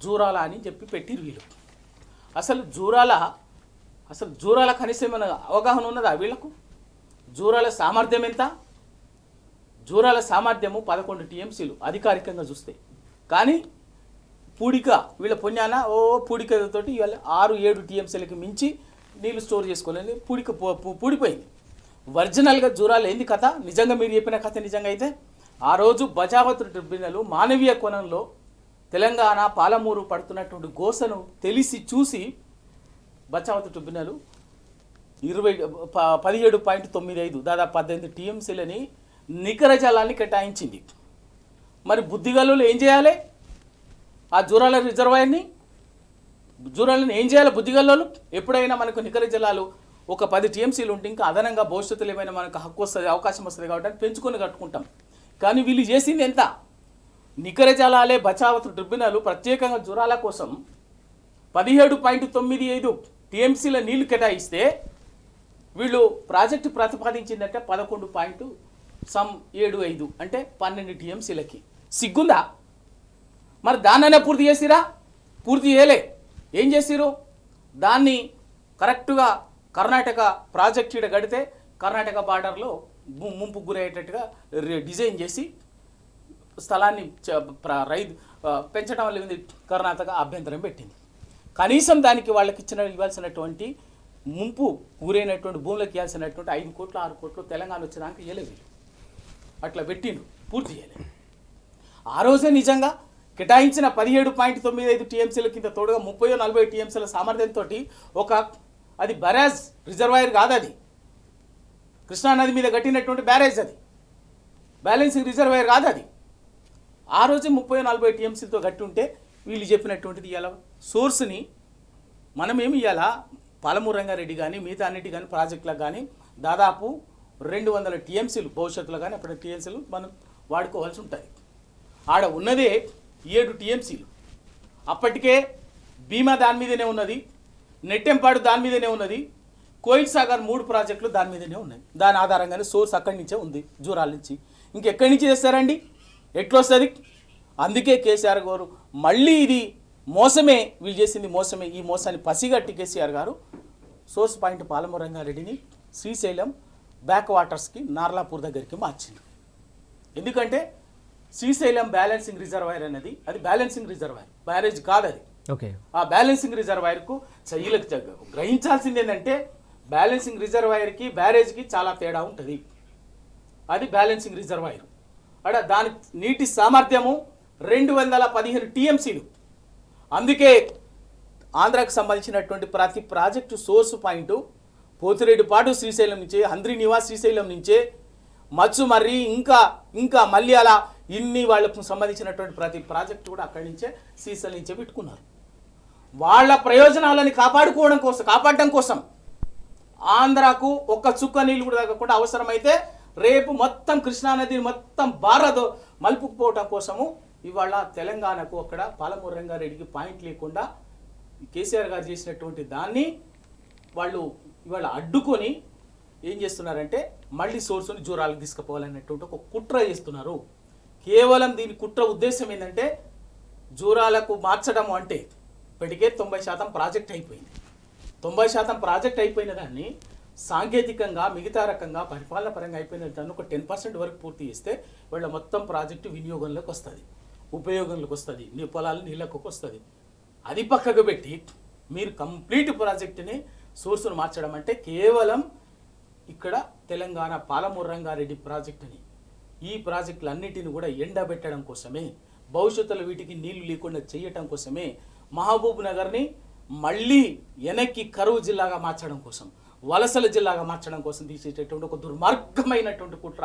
జూరాల అని చెప్పి పెట్టిరు వీళ్ళు. అసలు జూరాల కనీసం ఏమైనా అవగాహన ఉన్నదా వీళ్ళకు? జూరాల సామర్థ్యం ఎంత? జూరాల సామర్థ్యము 11 టీఎంసీలు అధికారికంగా చూస్తే. కానీ పూడిక వీళ్ళ పుణ్యాన పూడికతోటి ఇవాళ 6-7 టీఎంసీలకి మించి నీళ్ళు స్టోర్ చేసుకోలేని పూడిపోయింది. ఒరిజినల్గా జూరాలు ఏంది కథ? నిజంగా మీరు చెప్పిన కథ నిజంగా అయితే ఆ రోజు బచావత్ ట్రిబ్యునల్ మానవీయ కోణంలో తెలంగాణ పాలమూరు పడుతున్నటువంటి గోసను తెలిసి చూసి బచావత్ ట్రిబ్యునల్ 17.95 దాదాపు 18 టీఎంసీలని నికర జలాన్ని కేటాయించింది. మరి బుద్ధిగల్లు ఏం చేయాలి? ఆ జూరాల రిజర్వాయర్ని ఏం చేయాలి బుద్ధిగల్లోలు? ఎప్పుడైనా మనకు నికర జలాలు ఒక 10 టీఎంసీలు ఉంటే ఇంకా అదనంగా భవిష్యత్తులో ఏమైనా మనకు హక్కు వస్తుంది, అవకాశం వస్తుంది కాబట్టి పెంచుకొని కట్టుకుంటాం. కానీ వీళ్ళు చేసింది ఎంత? నికర జలాలే బచావత్ ట్రిబ్యునల్ ప్రత్యేకంగా జూరాల కోసం 17.95 టీఎంసీల నీళ్లు కేటాయిస్తే వీళ్ళు ప్రాజెక్టు ప్రతిపాదించిందంటే 11.75 అంటే 12 టీఎంసీలకి. సిగ్గుందా? మరి దాన్నైనా పూర్తి చేసిరా? పూర్తి చేయలే. ఏం చేసిరు? దాన్ని కరెక్ట్గా కర్ణాటక ప్రాజెక్ట్ ఈడ కడితే కర్ణాటక బార్డర్లో ముంపు గురయ్యేటట్టుగా డిజైన్ చేసి స్థలాన్ని పెంచడం వల్ల కర్ణాటక అభ్యంతరం పెట్టింది. కనీసం దానికి వాళ్ళకి ఇవ్వాల్సినటువంటి ముంపు గురైనటువంటి భూములకు ఇవ్వాల్సినటువంటి 5 కోట్లు 6 కోట్లు తెలంగాణ వచ్చేదాకా ఇవ్వలేదు. అట్లా పెట్టిండు, పూర్తి చేయలేదు. ఆ రోజే నిజంగా కేటాయించిన 17.95 టీఎంసీల కింద తోడుగా 30-40 టీఎంసీల సామర్థ్యంతో అది బ్యారేజ్ రిజర్వాయర్ కాదు, అది కృష్ణానది మీద కట్టినటువంటి బ్యారేజ్, అది బ్యాలెన్సింగ్ రిజర్వాయర్ కాదు. అది ఆ రోజు 30-40 టీఎంసీలతో కట్టి ఉంటే వీళ్ళు చెప్పినటువంటిది ఇవాళ సోర్స్ని మనమేమి ఇవాళ పాలమూరు రంగారెడ్డి కానీ మిగతా అన్నిటి కానీ ప్రాజెక్టులకు కానీ దాదాపు 200 టీఎంసీలు భవిష్యత్తులో కానీ అప్పుడు టీఎంసీలు మనం వాడుకోవాల్సి ఉంటుంది. ఆడ ఉన్నదే 7 టీఎంసీలు. అప్పటికే భీమా దాని మీదనే ఉన్నది, నెట్టెంపాడు దాని మీదనే ఉన్నది, కోయిల్ సాగర్ 3 ప్రాజెక్టులు దాని మీదనే ఉన్నాయి. దాని ఆధారంగానే సోర్స్ అక్కడి నుంచే ఉంది, జూరాల నుంచి. ఇంకెక్కడి నుంచి తెస్తారండి? ఎట్లొస్తుంది? అందుకే కేసీఆర్ గారు మళ్ళీ ఇది మోసమే, వీళ్ళు చేసింది మోసమే. ఈ మోసాన్ని పసిగట్టి కేసీఆర్ గారు సోర్స్ పాయింట్ పాలమూరు రంగారెడ్డిని శ్రీశైలం బ్యాక్ వాటర్స్కి నార్లాపూర్ దగ్గరికి మార్చింది. ఎందుకంటే శ్రీశైలం బ్యాలెన్సింగ్ రిజర్వాయర్ అనేది అది బ్యాలెన్సింగ్ రిజర్వాయర్, బ్యారేజ్ కాదు అది. ఓకే, ఆ బ్యాలెన్సింగ్ రిజర్వాయర్కు వీళ్ళకి గ్రహించాల్సింది ఏంటంటే బ్యాలెన్సింగ్ రిజర్వాయర్కి బ్యారేజ్కి చాలా తేడా ఉంటుంది. అది బ్యాలెన్సింగ్ రిజర్వాయర్. దాని నీటి సామర్థ్యము 215 టీఎంసీలు. అందుకే ఆంధ్రాకు సంబంధించినటువంటి ప్రతి project source point Pothireddypadu Srisailam నుంచే, హంద్రినీవా శ్రీశైలం నుంచే, మచ్చుమర్రి ఇంకా మళ్ళీ అలా ఇన్ని వాళ్ళకు సంబంధించినటువంటి ప్రతి ప్రాజెక్టు కూడా అక్కడి నుంచే శ్రీశైలం నుంచే పెట్టుకున్నారు. వాళ్ళ ప్రయోజనాలని కాపాడడం కోసం ఆంధ్రాకు ఒక్క చుక్క నీళ్ళు కూడా తగ్గకుండా అవసరమైతే రేపు మొత్తం కృష్ణానదిని మొత్తం బారదో మలుపుకుపోవటం కోసము ఇవాళ తెలంగాణకు అక్కడ పాలమూరు రంగారెడ్డికి పాయింట్ లేకుండా కేసీఆర్ గారు చేసినటువంటి దాన్ని వాళ్ళు ఇవాళ అడ్డుకొని ఏం చేస్తున్నారంటే మళ్ళీ సోర్సుని జూరాలకు తీసుకుపోవాలనేటువంటి ఒక కుట్ర చేస్తున్నారు. కేవలం దీని కుట్ర ఉద్దేశం ఏంటంటే జూరాలకు మార్చడం అంటే ఇప్పటికే 90% ప్రాజెక్ట్ అయిపోయింది. 90% ప్రాజెక్ట్ అయిపోయిన దాన్ని సాంకేతికంగా మిగతా రకంగా పరిపాలన పరంగా అయిపోయిన దాన్ని ఒక 10% వరకు పూర్తి చేస్తే వీళ్ళ మొత్తం ప్రాజెక్టు వినియోగంలోకి వస్తుంది, ఉపయోగంలోకి వస్తుంది, నీ పొలాలు నీళ్ళకు వస్తుంది. అది పక్కకు పెట్టి మీరు కంప్లీట్ ప్రాజెక్టుని సోర్సును మార్చడం అంటే కేవలం ఇక్కడ తెలంగాణ పాలమూరు రంగారెడ్డి ప్రాజెక్టుని ఈ ప్రాజెక్టులన్నిటిని కూడా ఎండబెట్టడం కోసమే, భవిష్యత్తులో వీటికి నీళ్లు లేకుండా చేయటం కోసమే మహబూబ్ నగర్ని మళ్ళీ వెనక్కి కరువు జిల్లాగా మార్చడం కోసం, వలసల జిల్లాగా మార్చడం కోసం తీసేటటువంటి ఒక దుర్మార్గమైనటువంటి కుట్ర.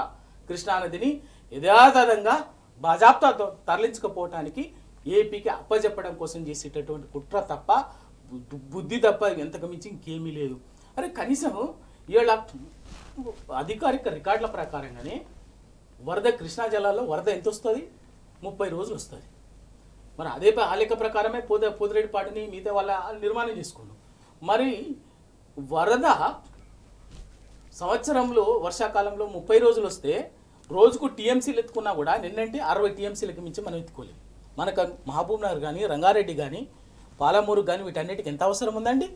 కృష్ణానదిని యథాతథంగా బాజాప్తాతో తరలించకపోవటానికి ఏపీకి అప్పజెప్పడం కోసం చేసేటటువంటి కుట్ర తప్ప బుద్ధి తప్ప ఎంతకు మించి ఇంకేమీ లేదు. అరే కనీసం ఇవాళ అధికారిక రికార్డుల ప్రకారంగానే వరద కృష్ణా జిల్లాలో వరద ఎంత వస్తుంది? 30 రోజులు వస్తుంది. మరి అదే ఆ లెక్క ప్రకారమే పోతిరెడ్డిపాటిని మిగతా వాళ్ళ నిర్మాణం చేసుకున్నాం. మరి వరద సంవత్సరంలో వర్షాకాలంలో 30 రోజులు వస్తే రోజుకు టీఎంసీలు ఎత్తుకున్నా కూడా నిన్నంటే 60 టీఎంసీలకు మించి మనం ఎత్తుకోలేము. మనకు మహబూబ్ నగర్ కానీ రంగారెడ్డి కానీ పాలమూరు కానీ వీటన్నిటికి ఎంత అవసరం ఉందండి?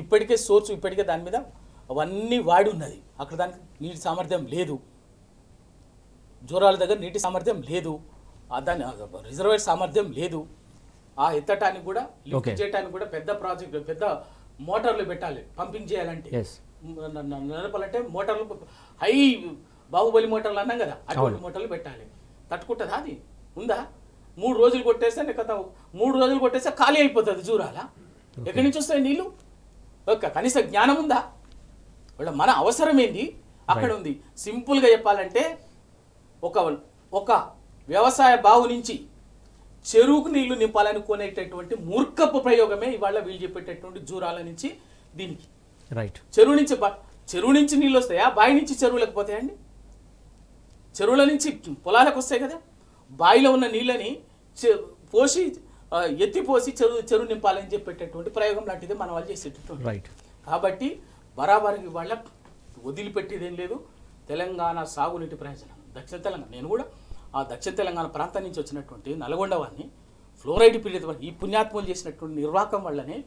ఇప్పటికే సోర్సు ఇప్పటికే దాని మీద అవన్నీ వాడి ఉన్నది. అక్కడ దానికి నీటి సామర్థ్యం లేదు, జోరాల దగ్గర నీటి సామర్థ్యం లేదు, దాని రిజర్వాయర్ సామర్థ్యం లేదు. ఆ ఎత్తటానికి కూడా లిఫ్ట్ చేయడానికి కూడా పెద్ద ప్రాజెక్టు, పెద్ద మోటార్లు పెట్టాలి. పంపింగ్ చేయాలంటే నడపాలంటే మోటార్లు హై బాహుబలి మోటార్లు అన్నాం కదా, అటువంటి మోటార్లు పెట్టాలి. తట్టుకుంటుందా? అది ఉందా? 3 రోజులు కొట్టేస్తే కథ 3 రోజులు కొట్టేస్తే ఖాళీ అయిపోతుంది జూరాల. ఎక్కడి నుంచి వస్తాయి నీళ్ళు? ఓకే, కనీస జ్ఞానం ఉందా? వాళ్ళ మన అవసరం ఏంది అక్కడ ఉంది. సింపుల్గా చెప్పాలంటే ఒక వ్యవసాయ బావు నుంచి చెరువుకు నీళ్లు నింపాలనుకునేటటువంటి మూర్ఖపు ప్రయోగమే ఇవాళ వీళ్ళు చెప్పేటటువంటి జూరాల నుంచి దీనికి. రైట్. చెరువు నుంచి నీళ్ళు వస్తాయా? బావి నుంచి చెరువులకు పోతాయండి? చెరువుల నుంచి పొలాలకు వస్తాయి కదా. బావిలో ఉన్న నీళ్ళని పోసి ఎత్తిపోసి చెరువు నింపాలని చెప్పేటటువంటి ప్రయోగం లాంటిది మన వాళ్ళు చేసేటటువంటి. రైట్. కాబట్టి బరాబరికి వాళ్ళ వదిలిపెట్టేదేం లేదు. తెలంగాణ సాగునీటి ప్రయోజనం దక్షిణ తెలంగాణ, నేను కూడా ఆ దక్షిణ తెలంగాణ ప్రాంతం నుంచి వచ్చినటువంటి నల్గొండ వారిని ఫ్లోరైడ్ పీడిత ఈ పుణ్యాత్ములు చేసినటువంటి నిర్వాహకం వల్లనే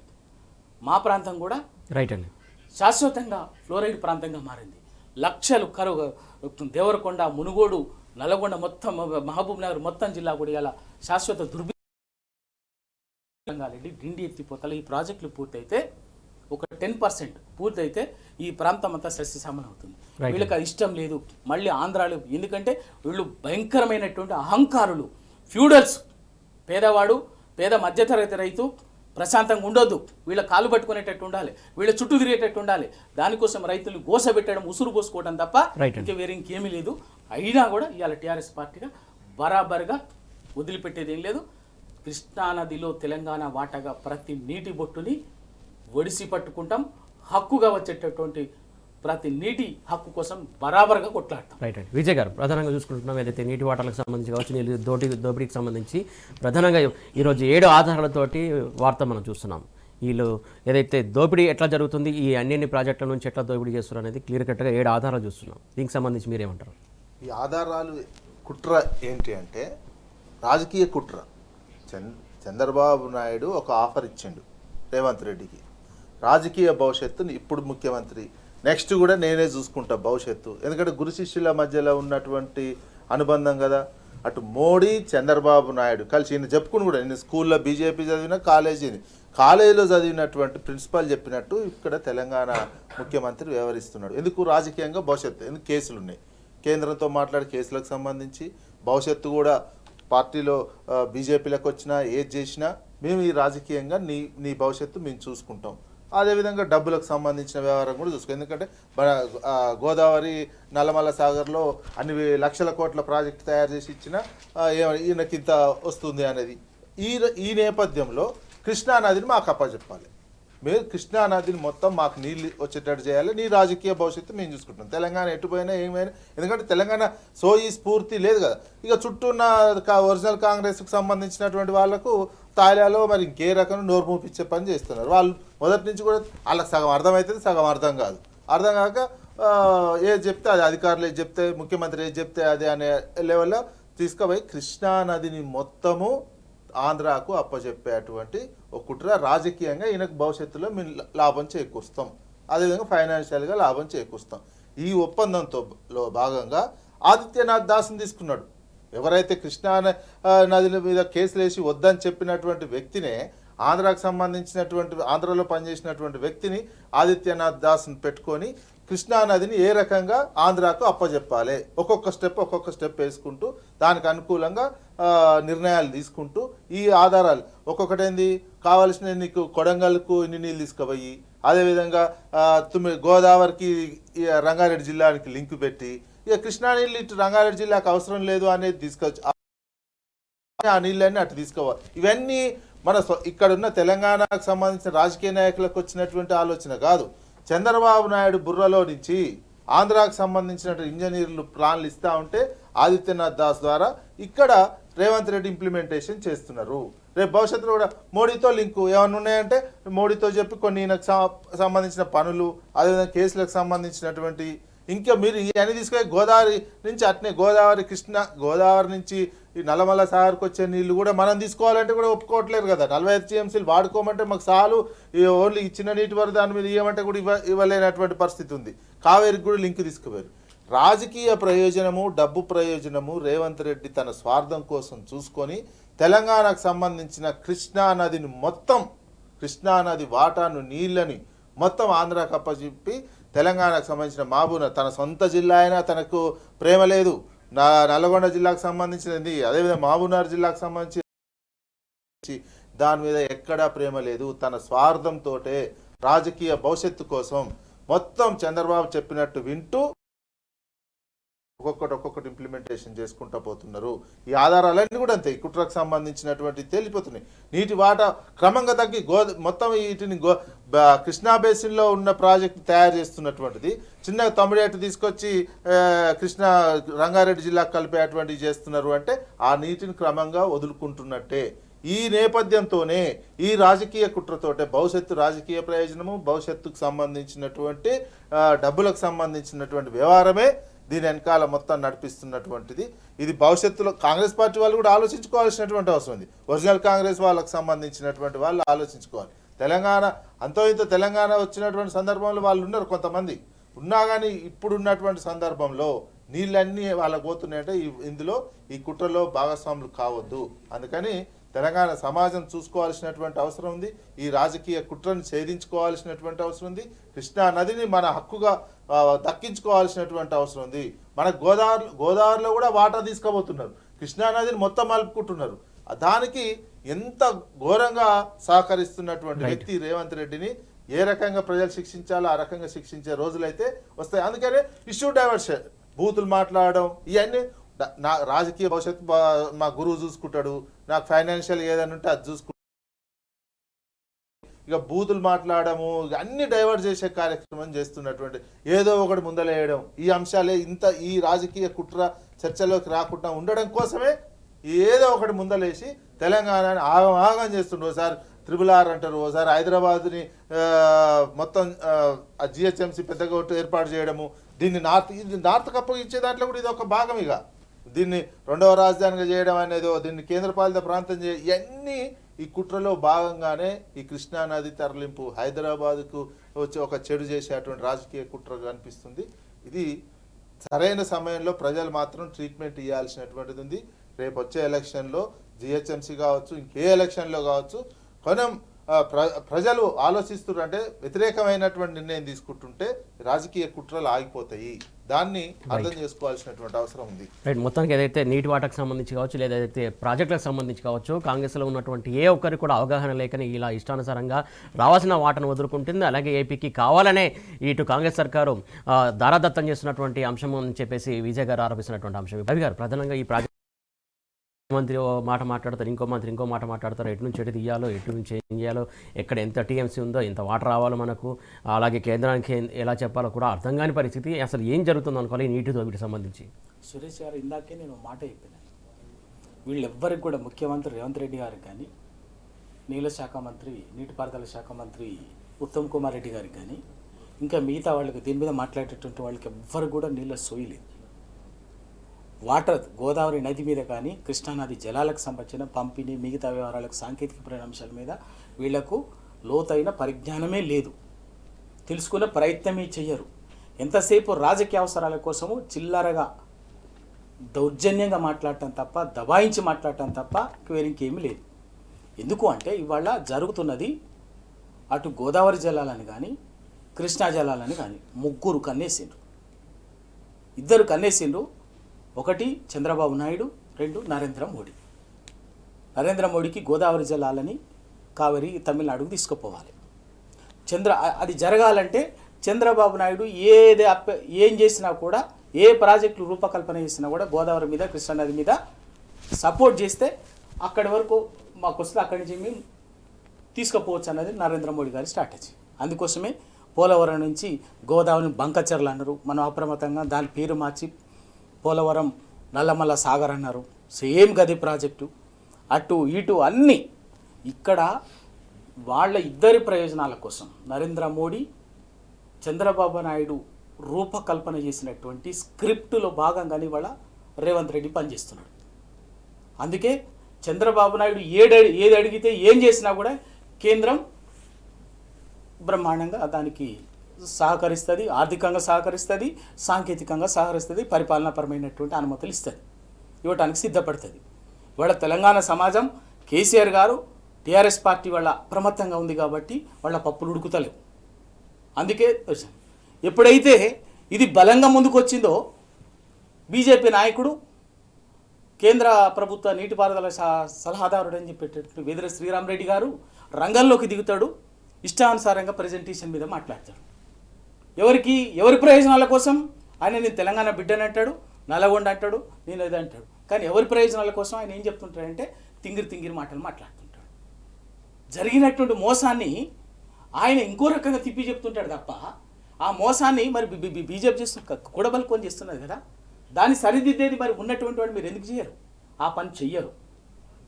మా ప్రాంతం కూడా రైట్ అండి శాశ్వతంగా ఫ్లోరైడ్ ప్రాంతంగా మారింది. లక్షలు కరువు దేవరకొండ, మునుగోడు, నల్గొండ మొత్తం మహబూబ్ నగర్ మొత్తం జిల్లా కూడా ఇలా శాశ్వత దుర్భిక్షంగారెడ్డి డిండి ఎత్తిపోతల ఈ ప్రాజెక్టులు పూర్తయితే ఒక 10% పూర్తయితే ఈ ప్రాంతం అంతా సస్యశ్యామలం అవుతుంది. వీళ్ళకి అది ఇష్టం లేదు. మళ్ళీ ఆంధ్రాలు, ఎందుకంటే వీళ్ళు భయంకరమైనటువంటి అహంకారులు, ఫ్యూడల్స్. పేదవాడు, పేద మధ్యతరగతి రైతు ప్రశాంతంగా ఉండొద్దు, వీళ్ళ కాలు పట్టుకునేటట్టు ఉండాలి, వీళ్ళ చుట్టూ తిరిగేటట్టు ఉండాలి. దానికోసం రైతులు గోస పెట్టడం, ఉసురు పోసుకోవడం తప్ప ఇంకా వేరే ఇంకేమీ లేదు. అయినా కూడా ఇవాళ టీఆర్ఎస్ పార్టీగా బరాబర్గా వదిలిపెట్టేది ఏం లేదు. కృష్ణానదిలో తెలంగాణ వాటాగా ప్రతి నీటి బొట్టుని ఒడిసి పట్టుకుంటాం. హక్కుగా వచ్చేటటువంటి ప్రతి నీటి హక్కు కోసం బరాబర్గా కొట్లాడతాం. రైట్ అండి. విజయ్ గారు, ప్రధానంగా చూసుకుంటున్నాం ఏదైతే నీటి వాటాలకు సంబంధించి కావచ్చు, నీళ్ళు దోపిడీకి సంబంధించి ప్రధానంగా ఈరోజు 7 ఆధారాలతోటి వార్త మనం చూస్తున్నాం. వీళ్ళు ఏదైతే దోపిడీ ఎట్లా జరుగుతుంది, ఈ అన్ని ప్రాజెక్టుల నుంచి ఎట్లా దోపిడీ చేస్తున్నారు అనేది క్లియర్ కట్గా 7 ఆధారాలు చూస్తున్నాం. దీనికి సంబంధించి మీరేమంటారు? ఈ ఆధారాలు కుట్ర ఏంటి అంటే రాజకీయ కుట్ర. చంద్రబాబు నాయుడు ఒక ఆఫర్ ఇచ్చిండు రేవంత్ రెడ్డికి, రాజకీయ భవిష్యత్తుని ఇప్పుడు ముఖ్యమంత్రి, నెక్స్ట్ కూడా నేనే చూసుకుంటా భవిష్యత్తు. ఎందుకంటే గురు శిష్యుల మధ్యలో ఉన్నటువంటి అనుబంధం కదా. అటు మోడీ, చంద్రబాబు నాయుడు కలిసి ఈయన చెప్పుకుని కూడా, నేను స్కూల్లో బీజేపీ చదివిన కాలేజీలో చదివినటువంటి ప్రిన్సిపాల్ చెప్పినట్టు ఇక్కడ తెలంగాణ ముఖ్యమంత్రి వ్యవహరిస్తున్నాడు. ఎందుకు? రాజకీయంగా భవిష్యత్తు. ఎందుకు? కేసులు ఉన్నాయి, కేంద్రంతో మాట్లాడే కేసులకు సంబంధించి. భవిష్యత్తు కూడా పార్టీలో బీజేపీలకు వచ్చినా ఏది చేసినా మేము ఈ రాజకీయంగా నీ భవిష్యత్తు మేము చూసుకుంటాం. అదేవిధంగా డబ్బులకు సంబంధించిన వ్యవహారం కూడా చూసుకో. ఎందుకంటే గోదావరి నల్లమల్ల సాగర్లో అన్ని లక్షల కోట్ల ప్రాజెక్టు తయారు చేసి ఇచ్చిన ఈయనకి ఇంత వస్తుంది అనేది. ఈ నేపథ్యంలో కృష్ణా నదిని మాకు అప్పచెప్పాలి. మీరు కృష్ణా నదిని మొత్తం మాకు నీళ్ళు వచ్చేటట్టు చేయాలి, నీ రాజకీయ భవిష్యత్తు మేము చూసుకుంటాం. తెలంగాణ ఎటుపోయినా ఏమైనా, ఎందుకంటే తెలంగాణ ఈ స్ఫూర్తి లేదు కదా. ఇక చుట్టూ ఉన్న ఒరిజినల్ కాంగ్రెస్కి సంబంధించినటువంటి వాళ్ళకు తాయిలాలో మరి ఇంకే రకం నోరు మూపించే పని చేస్తున్నారు. వాళ్ళు మొదటి నుంచి కూడా వాళ్ళకి సగం అర్థమవుతుంది, సగం అర్థం కాదు. అర్థం కాక ఏది చెప్తే అది, అధికారులు ఏది చెప్తే, ముఖ్యమంత్రి ఏది చెప్తే అది అనే లెవెల్లో తీసుకుపోయి కృష్ణా నదిని మొత్తము ఆంధ్రాకు అప్పచెప్పేటువంటి ఒక కుట్ర. రాజకీయంగా ఈయనకు భవిష్యత్తులో మేము లాభం చేకూరుస్తాం, అదేవిధంగా ఫైనాన్షియల్గా లాభం చేకూరుస్తాం. ఈ ఒప్పందంతో భాగంగా ఆదిత్యనాథ్ దాస్ని తీసుకున్నాడు. ఎవరైతే కృష్ణా నది మీద కేసులు వేసి వద్దని చెప్పినటువంటి వ్యక్తినే, ఆంధ్రాకు సంబంధించినటువంటి ఆంధ్రలో పనిచేసినటువంటి వ్యక్తిని ఆదిత్యనాథ్ దాస్ని పెట్టుకొని కృష్ణా నదిని ఏ రకంగా ఆంధ్రాకు అప్పచెప్పాలి, ఒక్కొక్క స్టెప్ వేసుకుంటూ దానికి అనుకూలంగా నిర్ణయాలు తీసుకుంటూ ఈ ఆధారాలు ఒక్కొక్కటేంది కావాల్సిన, నీకు కొడంగల్కు ఇన్ని నీళ్ళు తీసుకుపోయి, అదేవిధంగా గోదావరికి రంగారెడ్డి జిల్లానికి లింకు పెట్టి, ఇక కృష్ణా నీళ్ళు ఇటు రంగారెడ్డి జిల్లాకు అవసరం లేదు అనేది తీసుకొచ్చి ఆ నీళ్ళన్నీ అటు తీసుకోవాలి. ఇవన్నీ మన ఇక్కడ ఉన్న తెలంగాణకు సంబంధించిన రాజకీయ నాయకులకు వచ్చినటువంటి ఆలోచన కాదు. చంద్రబాబు నాయుడు బుర్రలో నుంచి ఆంధ్రాకు సంబంధించినటువంటి ఇంజనీర్లు ప్లాన్లు ఇస్తూ ఉంటే ఆదిత్యనాథ్ దాస్ ద్వారా ఇక్కడ రేవంత్ రెడ్డి ఇంప్లిమెంటేషన్ చేస్తున్నారు. రేపు భవిష్యత్తులో కూడా మోడీతో లింకు ఏమైనా ఉన్నాయంటే మోడీతో చెప్పి కొన్ని సంబంధించిన పనులు, అదేవిధంగా కేసులకు సంబంధించినటువంటి, ఇంకా మీరు ఇవన్నీ తీసుకొని గోదావరి నుంచి అట్నే గోదావరి నుంచి ఈ నల్లమల్ల సాగర్కి వచ్చే నీళ్ళు కూడా మనం తీసుకోవాలంటే కూడా ఒప్పుకోవట్లేరు కదా. 45 టీఎంసీలు వాడుకోమంటే మాకు చాలు, ఓన్లీ ఇచ్చిన నీటి వరకు దాని మీద ఇవ్వమంటే కూడా ఇవ్వలేనటువంటి పరిస్థితి ఉంది. కావేరికి కూడా లింక్ తీసుకుపోయారు. రాజకీయ ప్రయోజనము, డబ్బు ప్రయోజనము రేవంత్ రెడ్డి తన స్వార్థం కోసం చూసుకొని తెలంగాణకు సంబంధించిన కృష్ణా నదిని మొత్తం, కృష్ణా నది వాటాను నీళ్ళని మొత్తం ఆంధ్రాకు అప్పచెప్పి తెలంగాణకు సంబంధించిన మహబూబ్నగర్ తన సొంత జిల్లా అయినా తనకు ప్రేమ లేదు. నల్గొండ జిల్లాకు సంబంధించినది, అదేవిధంగా మహబూబ్నగర్ జిల్లాకు సంబంధించి దాని మీద ఎక్కడా ప్రేమ లేదు. తన స్వార్థంతో రాజకీయ భవిష్యత్తు కోసం మొత్తం చంద్రబాబు చెప్పినట్టు వింటూ ఒక్కొక్కటి ఇంప్లిమెంటేషన్ చేసుకుంటూ పోతున్నారు. ఈ ఆధారాలన్నీ కూడా అంతే, ఈ కుట్రకు సంబంధించినటువంటి తేలిపోతున్నాయి. నీటి వాటా క్రమంగా తగ్గి మొత్తం వీటిని కృష్ణా బేసిన్లో ఉన్న ప్రాజెక్టు తయారు చేస్తున్నటువంటిది చిన్నగా తమిళేటు తీసుకొచ్చి కృష్ణా రంగారెడ్డి జిల్లాకు కలిపేటువంటివి చేస్తున్నారు. అంటే ఆ నీటిని క్రమంగా వదులుకుంటున్నట్టే. ఈ నేపథ్యంతోనే ఈ రాజకీయ కుట్రతోటే భవిష్యత్తు రాజకీయ ప్రయోజనము, భవిష్యత్తుకు సంబంధించినటువంటి డబ్బులకు సంబంధించినటువంటి వ్యవహారమే దీని వెనకాల మొత్తం నడిపిస్తున్నటువంటిది. ఇది భవిష్యత్తులో కాంగ్రెస్ పార్టీ వాళ్ళు కూడా ఆలోచించుకోవాల్సినటువంటి అవసరం ఉంది. ఒరిజినల్ కాంగ్రెస్ వాళ్ళకు సంబంధించినటువంటి వాళ్ళు ఆలోచించుకోవాలి. తెలంగాణ ఇంత తెలంగాణ వచ్చినటువంటి సందర్భంలో వాళ్ళు ఉన్నారు, కొంతమంది ఉన్నా కానీ ఇప్పుడున్నటువంటి సందర్భంలో నీళ్ళన్నీ వాళ్ళకు పోతున్నాయంటే ఇందులో ఈ కుట్రలో భాగస్వాములు కావద్దు. అందుకని తెలంగాణ సమాజం చూసుకోవాల్సినటువంటి అవసరం ఉంది. ఈ రాజకీయ కుట్రను ఛేదించుకోవాల్సినటువంటి అవసరం ఉంది. కృష్ణా నదిని మన హక్కుగా దక్కించుకోవాల్సినటువంటి అవసరం ఉంది. మన గోదావరిలో కూడా వాటర్ తీసుకోబోతున్నారు, కృష్ణా నదిని మొత్తం మలుపుకుంటున్నారు. దానికి ఎంత ఘోరంగా సహకరిస్తున్నటువంటి వ్యక్తి రేవంత్ రెడ్డిని ఏ రకంగా ప్రజలు శిక్షించాలో ఆ రకంగా శిక్షించే రోజులైతే వస్తాయి. అందుకనే ఇష్యూ డైవర్షన్, బూతులు మాట్లాడడం, ఇవన్నీ నా రాజకీయ భవిష్యత్తు మా గురువు చూసుకుంటాడు, నాకు ఫైనాన్షియల్ ఏదైనా ఉంటే అది చూసుకుంటాడు, ఇక బూతులు మాట్లాడము అన్ని డైవర్ట్ చేసే కార్యక్రమం చేస్తున్నటువంటి ఏదో ఒకటి ముందలేయడం, ఈ అంశాలే ఈ రాజకీయ కుట్ర చర్చలోకి రాకుండా ఉండడం కోసమే ఏదో ఒకటి ముందలేసి తెలంగాణని ఆగం చేస్తుండ్రు. ఒకసారి RRR అంటారు, ఒకసారి హైదరాబాద్ని మొత్తం GHMC పెద్దగా ఏర్పాటు చేయడము, దీన్ని నార్త్ అప్పగించే దాంట్లో కూడా ఇది ఒక భాగం. ఇక దీన్ని రెండవ రాజధానిగా చేయడం అనేది, దీన్ని కేంద్రపాలిత ప్రాంతం ఇవన్నీ ఈ కుట్రలో భాగంగానే ఈ కృష్ణా నది తరలింపు హైదరాబాద్కు వచ్చి ఒక చెడు చేసేటువంటి రాజకీయ కుట్ర కనిపిస్తుంది. ఇది సరైన సమయంలో ప్రజలు మాత్రం ట్రీట్మెంట్ ఇవ్వాల్సినటువంటిది ఉంది. రేపు వచ్చే ఎలక్షన్లో GHMC కావచ్చు, ఇంకే ఎలక్షన్లో కావచ్చు, కొనం ప్రజలు ఆలోచిస్తున్నారు. అంటే వ్యతిరేకమైనటువంటి నిర్ణయం తీసుకుంటుంటే రాజకీయ కుట్రలు ఆగిపోతాయి. దాన్ని అర్థం చేసుకోవాల్సినటువంటి అవసరం ఉంది. రైట్. మొత్తానికి ఏదైతే నీటి వాటాకు సంబంధించి కావచ్చు, లేదైతే ప్రాజెక్టులకు సంబంధించి కావచ్చు, కాంగ్రెస్లో ఉన్నటువంటి ఏ ఒక్కరికి కూడా అవగాహన లేకని ఇలా ఇష్టానుసారంగా రావాల్సిన వాటను వదులుకుంటుంది. అలాగే ఏపీకి కావాలనే ఇటు కాంగ్రెస్ సర్కారు దారాదత్తం చేస్తున్నటువంటి అంశం అని చెప్పేసి విజయ్ గారు ఆరోపిస్తున్నటువంటి అంశం. రవి గారు, ప్రధానంగా ఈ ప్రాజెక్ట్ మంత్రి ఓ మాట మాట్లాడతారు, ఇంకో మంత్రి ఇంకో మాట మాట్లాడతారు, ఎటు నుంచి ఎటు తీయాలో, ఎటు నుంచి ఏం చేయాలో, ఎక్కడ ఎంత టీఎంసీ ఉందో, ఎంత వాటర్ రావాలో మనకు, అలాగే కేంద్రానికి ఎలా చెప్పాలో కూడా అర్థం కాని పరిస్థితి. అసలు ఏం జరుగుతుందో అనుకోవాలి ఈ నీటి దోపిడీకి సంబంధించి. సురేష్ గారు ఇందాకే నేను మాట చెప్పినాను, వీళ్ళెవ్వరికి కూడా ముఖ్యమంత్రి రేవంత్ రెడ్డి గారికి కానీ, నీళ్ళ శాఖ మంత్రి నీటిపారుదల శాఖ మంత్రి ఉత్తమ్ కుమార్ రెడ్డి గారికి కానీ, ఇంకా మిగతా వాళ్ళకి దీని మీద మాట్లాడేటటువంటి వాళ్ళకి ఎవ్వరు కూడా నీళ్ళ సోయలేదు. వాటర్ గోదావరి నది మీద కానీ కృష్ణానది జలాలకు సంబంధించిన పంపిణీ మిగతా వ్యవహారాలకు సాంకేతికపరమైన అంశాల మీద వీళ్లకు లోతైన పరిజ్ఞానమే లేదు, తెలుసుకునే ప్రయత్నమే చెయ్యరు. ఎంతసేపు రాజకీయ అవసరాల కోసము చిల్లరగా దౌర్జన్యంగా మాట్లాడటం తప్ప, దబాయించి మాట్లాడటం తప్ప ఇంకేమీ లేదు. ఎందుకు అంటే ఇవాళ జరుగుతున్నది అటు గోదావరి జలాలని కానీ కృష్ణా జలాలని కానీ ముగ్గురు కన్నేసిండ్రు, ఇద్దరు కన్నేసిండ్రు. ఒకటి చంద్రబాబు నాయుడు, రెండు నరేంద్ర మోడీ. నరేంద్ర మోడీకి గోదావరి జలాలని కావేరి తమిళనాడుకు తీసుకుపోవాలి. అది జరగాలంటే చంద్రబాబు నాయుడు ఏం చేసినా కూడా, ఏ ప్రాజెక్టులు రూపకల్పన చేసినా కూడా గోదావరి మీద కృష్ణానది మీద సపోర్ట్ చేస్తే అక్కడి వరకు మాకు వస్తే అక్కడి నుంచి మేము తీసుకుపోవచ్చు అన్నది నరేంద్ర మోడీ గారి స్ట్రాటజీ. అందుకోసమే పోలవరం నుంచి గోదావరిని బంకచర్లు అన్నారు, మనం అప్రమత్తంగా దాని పేరు మార్చి పోలవరం నల్లమల్ల సాగర్ అన్నారు. సేమ్ గది ప్రాజెక్టు, అటు ఇటు అన్నీ ఇక్కడ వాళ్ళ ఇద్దరి ప్రయోజనాల కోసం నరేంద్ర మోడీ చంద్రబాబు నాయుడు రూపకల్పన చేసినటువంటి స్క్రిప్టులో భాగంగానే ఇవాళ రేవంత్ రెడ్డి పనిచేస్తున్నాడు. అందుకే చంద్రబాబు నాయుడు ఏది అడిగితే ఏం చేసినా కూడా కేంద్రం బ్రహ్మాండంగా దానికి సహకరిస్తుంది, ఆర్థికంగా సహకరిస్తుంది, సాంకేతికంగా సహకరిస్తుంది, పరిపాలనాపరమైనటువంటి అనుమతులు ఇస్తుంది, ఇవ్వడానికి సిద్ధపడుతుంది. ఇవాళ తెలంగాణ సమాజం కేసీఆర్ గారు టీఆర్ఎస్ పార్టీ వాళ్ళ అప్రమత్తంగా ఉంది కాబట్టి వాళ్ళ పప్పులు ఉడుకుతలేవు. అందుకే ఎప్పుడైతే ఇది బలంగా ముందుకు వచ్చిందో బీజేపీ నాయకుడు కేంద్ర ప్రభుత్వ నీటిపారుదల సలహాదారుడు అని చెప్పేటటువంటి వేదిర శ్రీరామరెడ్డి గారు రంగంలోకి దిగుతాడు, ఇష్టానుసారంగా ప్రజెంటేషన్ మీద మాట్లాడతాడు. ఎవరి ప్రయోజనాల కోసం ఆయన నేను తెలంగాణ బిడ్డని అంటాడు, నల్లగొండ అంటాడు, నేను ఇది అంటాడు. కానీ ఎవరి ప్రయోజనాల కోసం ఆయన ఏం చెప్తుంటాడంటే తింగిరి మాటలు మాట్లాడుతుంటాడు. జరిగినటువంటి మోసాన్ని ఆయన ఇంకో రకంగా తిప్పి చెప్తుంటాడు తప్ప ఆ మోసాన్ని మరి బీజేపీ కూడబలుకొని చేస్తున్నది కదా, దాన్ని సరిదిద్దేది మరి ఉన్నటువంటి వాడు మీరు ఎందుకు చేయరు? ఆ పని చెయ్యరు.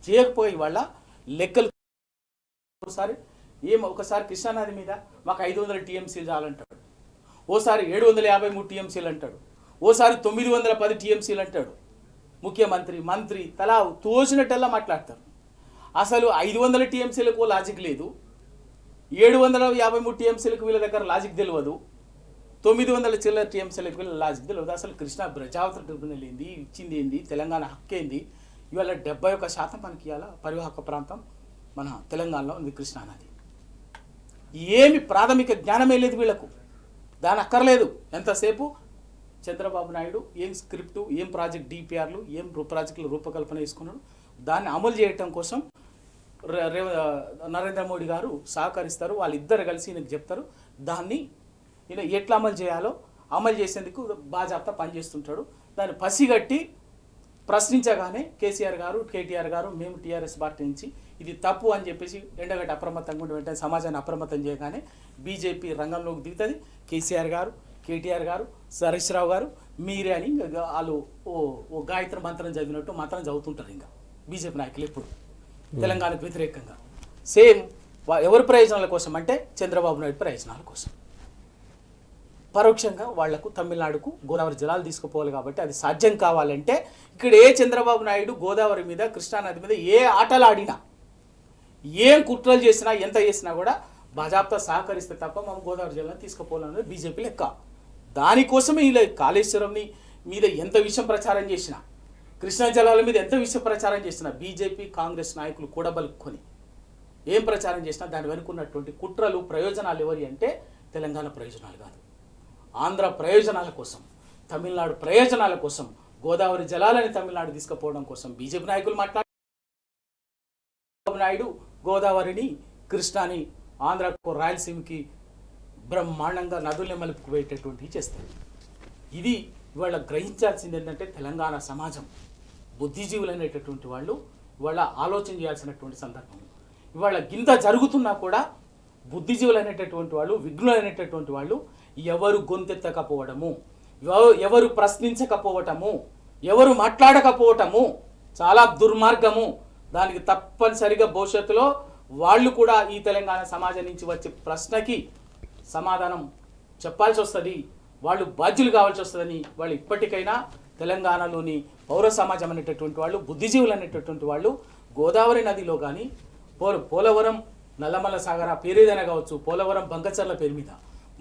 చేయకపోయి వాళ్ళ లెక్కలు ఒకసారి కృష్ణానది మీద మాకు 500 టీఎంసీలు చాలంటాడు, ఓసారి 753 టీఎంసీలు అంటాడు, ఓసారి 910 టీఎంసీలు అంటాడు. ముఖ్యమంత్రి మంత్రి తలా తోచినట్టల్లా మాట్లాడతారు. అసలు 500 టీఎంసీలకు లాజిక్ లేదు, 753 టీఎంసీలకు వీళ్ళ దగ్గర లాజిక్ తెలియదు, 900 చిల్లర టీఎంసీలకు వీళ్ళ లాజిక్ తెలియదు. అసలు కృష్ణా ప్రజావతర ట్రిబ్యునల్ ఏంది, ఇచ్చింది ఏంది, తెలంగాణ హక్కు ఏంది? ఇవాళ 71% మనకి ఇవాళ పరివాహక ప్రాంతం మన తెలంగాణలో ఉంది కృష్ణానది. ఏమి ప్రాథమిక జ్ఞానమే లేదు వీళ్లకు, దాని అక్కర్లేదు. ఎంతసేపు చంద్రబాబు నాయుడు ఏం స్క్రిప్టు, ఏం ప్రాజెక్ట్ డిపిఆర్లు, ఏం ప్రాజెక్టులు రూపకల్పన చేసుకున్నాడు, దాన్ని అమలు చేయటం కోసం నరేంద్ర మోడీ గారు సహకరిస్తారు. వాళ్ళిద్దరు కలిసి ఈయనకు చెప్తారు, దాన్ని ఈయన ఎట్లా అమలు చేయాలో అమలు చేసేందుకు బాజాప్తా పనిచేస్తుంటాడు. దాన్ని పసిగట్టి ప్రశ్నించగానే కేసీఆర్ గారు కేటీఆర్ గారు మేము టీఆర్ఎస్ పార్టీ నుంచి ఇది తప్పు అని చెప్పేసి ఎండగట్టి అప్రమత్తంగా ఉండి వెంటనే సమాజాన్ని అప్రమత్తం చేయగానే బీజేపీ రంగంలోకి దిగుతుంది. కేసీఆర్ గారు కేటీఆర్ గారు హరీష్ రావు గారు మీరే అని వాళ్ళు ఓ గాయత్రి మంత్రం చదివినట్టు మంత్రం చదువుతుంటారు. ఇంకా బీజేపీ నాయకులు ఎప్పుడు తెలంగాణకు వ్యతిరేకంగా సేమ్ ఎవరి ప్రయోజనాల కోసం అంటే చంద్రబాబు నాయుడు ప్రయోజనాల కోసం పరోక్షంగా వాళ్లకు తమిళనాడుకు గోదావరి జలాలు తీసుకుపోవాలి. కాబట్టి అది సాధ్యం కావాలంటే ఇక్కడ చంద్రబాబు నాయుడు గోదావరి మీద కృష్ణానది మీద ఏ ఆటలు ఆడినా ఏం కుట్రలు చేసినా ఎంత చేసినా కూడా బాజాప్తా సహకరిస్తే తప్ప మనం గోదావరి జలాన్ని తీసుకుపోవాలన్నది బీజేపీ లెక్క. దానికోసమే ఇలా కాళేశ్వరంని మీద ఎంత విషయం ప్రచారం చేసినా, కృష్ణా జలాల మీద ఎంత విషయం ప్రచారం చేసినా బీజేపీ కాంగ్రెస్ నాయకులు కూడబలుక్కొని ఏం ప్రచారం చేసినా దాని వెనుకున్నటువంటి కుట్రలు ప్రయోజనాలు ఎవరి అంటే తెలంగాణ ప్రయోజనాలు కాదు, ఆంధ్ర ప్రయోజనాల కోసం, తమిళనాడు ప్రయోజనాల కోసం, గోదావరి జలాలని తమిళనాడు తీసుకుపోవడం కోసం బీజేపీ నాయకులు నాయుడు గోదావరిని కృష్ణాని ఆంధ్రకు రాయలసీమకి బ్రహ్మాండంగా నదుల్ని మలుపుకుపోయేటటువంటివి చేస్తారు. ఇది ఇవాళ గ్రహించాల్సింది ఏంటంటే తెలంగాణ సమాజం బుద్ధిజీవులు అనేటటువంటి వాళ్ళు ఇవాళ ఆలోచన చేయాల్సినటువంటి సందర్భం. ఇవాళ గింత జరుగుతున్నా కూడా బుద్ధిజీవులు అనేటటువంటి వాళ్ళు, విఘ్నులు అనేటటువంటి వాళ్ళు ఎవరు గొంతెత్తకపోవడము, ఎవరు ప్రశ్నించకపోవటము, ఎవరు మాట్లాడకపోవటము చాలా దుర్మార్గము. దానికి తప్పనిసరిగా భవిష్యత్తులో వాళ్ళు కూడా ఈ తెలంగాణ సమాజం నుంచి వచ్చే ప్రశ్నకి సమాధానం చెప్పాల్సి వస్తుంది, వాళ్ళు బాధ్యులు కావాల్సి వస్తుందని వాళ్ళు ఇప్పటికైనా తెలంగాణలోని పౌర సమాజం అనేటటువంటి వాళ్ళు, బుద్ధిజీవులు అనేటటువంటి వాళ్ళు గోదావరి నదిలో కానీ పోలవరం నల్లమల్ల సాగర పేరు ఏదైనా కావచ్చు, పోలవరం బంకచర్ల పేరు మీద,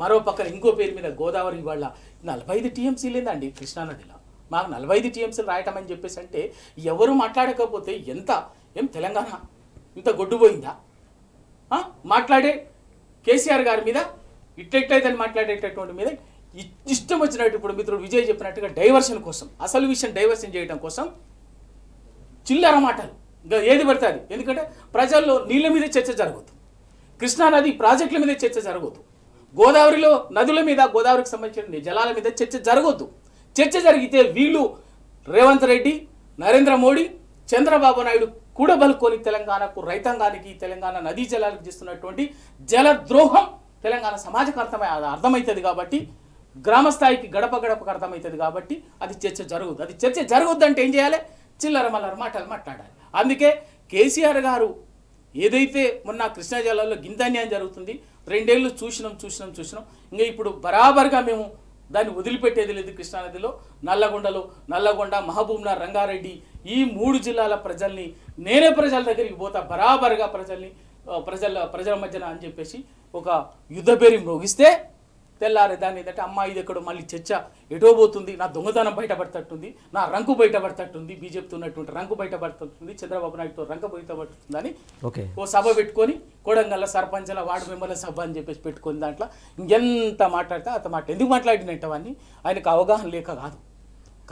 మరో పక్కన ఇంకో పేరు మీద గోదావరి ఇవాళ 45 టీఎంసీ లేదండి కృష్ణానదిలో. మాకు 45 టీఎంసీలు రాయటం అని చెప్పేసి అంటే ఎవరు మాట్లాడకపోతే ఏం తెలంగాణ ఇంత గొడ్డుపోయిందా? మాట్లాడే కేసీఆర్ గారి మీద ఇట్లెట్లయితే మాట్లాడేటటువంటి మీద ఇష్టం వచ్చినట్టు ఇప్పుడు మిత్రుడు విజయ్ చెప్పినట్టుగా డైవర్షన్ కోసం, అసలు విషయం డైవర్షన్ చేయడం కోసం చిల్లర మాటలు ఇంకా ఏది పడుతుంది. ఎందుకంటే ప్రజల్లో నీళ్ళ మీద చర్చ జరగదు, కృష్ణానది ప్రాజెక్టుల మీద చర్చ జరగదు, గోదావరిలో నదుల మీద, గోదావరికి సంబంధించిన జలాల మీద చర్చ జరగొద్దు. చర్చ జరిగితే వీళ్ళు రేవంత్ రెడ్డి, నరేంద్ర మోడీ, చంద్రబాబు నాయుడు కూడబలుకొని తెలంగాణకు, రైతాంగానికి, తెలంగాణ నదీ జలాలకు చేస్తున్నటువంటి జలద్రోహం తెలంగాణ సమాజకు అర్థమవుతుంది. కాబట్టి గ్రామ స్థాయికి గడప గడపకు అర్థమవుతుంది. కాబట్టి అది చర్చ జరగదు. అది చర్చ జరగొద్దు అంటే ఏం చేయాలి? చిల్లర మల్లర మాటలు మాట్లాడాలి. అందుకే కేసీఆర్ గారు ఏదైతే మొన్న కృష్ణా జలాల్లో గింత అన్యాయం జరుగుతుంది, 2 ఏళ్ళు చూసినాం. ఇంకా ఇప్పుడు బరాబర్గా మేము దాన్ని వదిలిపెట్టేది లేదు. కృష్ణానదిలో నల్లగొండ, మహబూబ్నగర్, రంగారెడ్డి ఈ 3 జిల్లాల ప్రజల్ని నేనే ప్రజల దగ్గరికి పోతా, బరాబర్గా ప్రజల మధ్యన అని చెప్పేసి ఒక యుద్ధ పేరు మ్రోగిస్తే తెల్లారే దాన్ని ఏంటంటే అమ్మ ఇది ఎక్కడో మళ్ళీ చర్చ ఎటో పోతుంది, నా దొంగతనం బయటపడతట్టుంది, నా రంకు బయటపడతట్టుంది, బీజేపీతో ఉన్నటువంటి రంకు బయటపడుతుంది, చంద్రబాబు నాయుడుతో రంకు బయటపడుతుందని ఓ సభ పెట్టుకొని కొడంగల్ల సర్పంచ్ల వార్డు మెంబర్ల సభ అని చెప్పేసి పెట్టుకొని దాంట్లో ఇంకెంత మాట్లాడితే అంత మాట ఎందుకు మాట్లాడినట్టవన్నీ ఆయనకు అవగాహన లేక కాదు,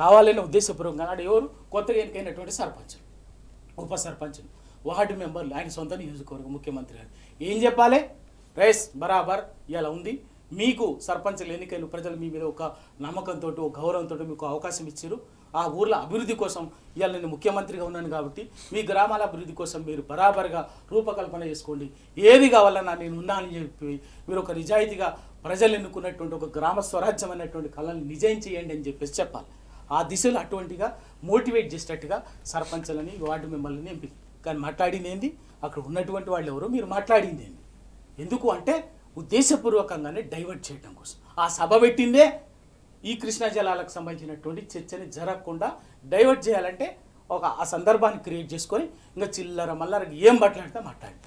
కావాలనే ఉద్దేశపూర్వకంగా. నాడు ఎవరు కొత్తగా ఎన్నికైనటువంటి సర్పంచులు, ఉప సర్పంచులు, వార్డు మెంబర్లు, ఆయన సొంత నియోజకవర్గం ముఖ్యమంత్రి గారు ఏం చెప్పాలి? రైస్ బరాబర్ ఇలా ఉంది, మీకు సర్పంచులు ఎన్నికలు ప్రజలు మీ మీద ఒక నమ్మకంతో, ఒక గౌరవంతో మీకు అవకాశం ఇచ్చారు. ఆ ఊర్ల అభివృద్ధి కోసం ఇవాళ నేను ముఖ్యమంత్రిగా ఉన్నాను కాబట్టి మీ గ్రామాల అభివృద్ధి కోసం మీరు బరాబర్గా రూపకల్పన చేసుకోండి, ఏది కావాలన్నా నేను ఉన్నానని చెప్పి మీరు ఒక నిజాయితీగా ప్రజలు ఎన్నుకున్నటువంటి ఒక గ్రామ స్వరాజ్యం అనేటువంటి కళను నిజం చేయండి అని చెప్పేసి చెప్పాలి. ఆ దిశలో అటువంటిగా మోటివేట్ చేసేటట్టుగా సర్పంచులని, వార్డు మెంబర్లని ఎంపిక. కానీ మాట్లాడింది ఏంది? అక్కడ ఉన్నటువంటి వాళ్ళు ఎవరు, మీరు మాట్లాడింది ఏంది? ఎందుకు అంటే ఉద్దేశపూర్వకంగానే డైవర్ట్ చేయడం కోసం ఆ సభ పెట్టిందే ఈ కృష్ణా జలాలకు సంబంధించినటువంటి చర్చని జరగకుండా డైవర్ట్ చేయాలంటే ఆ సందర్భాన్ని క్రియేట్ చేసుకొని ఇంకా చిల్లర మల్లర ఏం మాట్లాడితే మాట్లాడి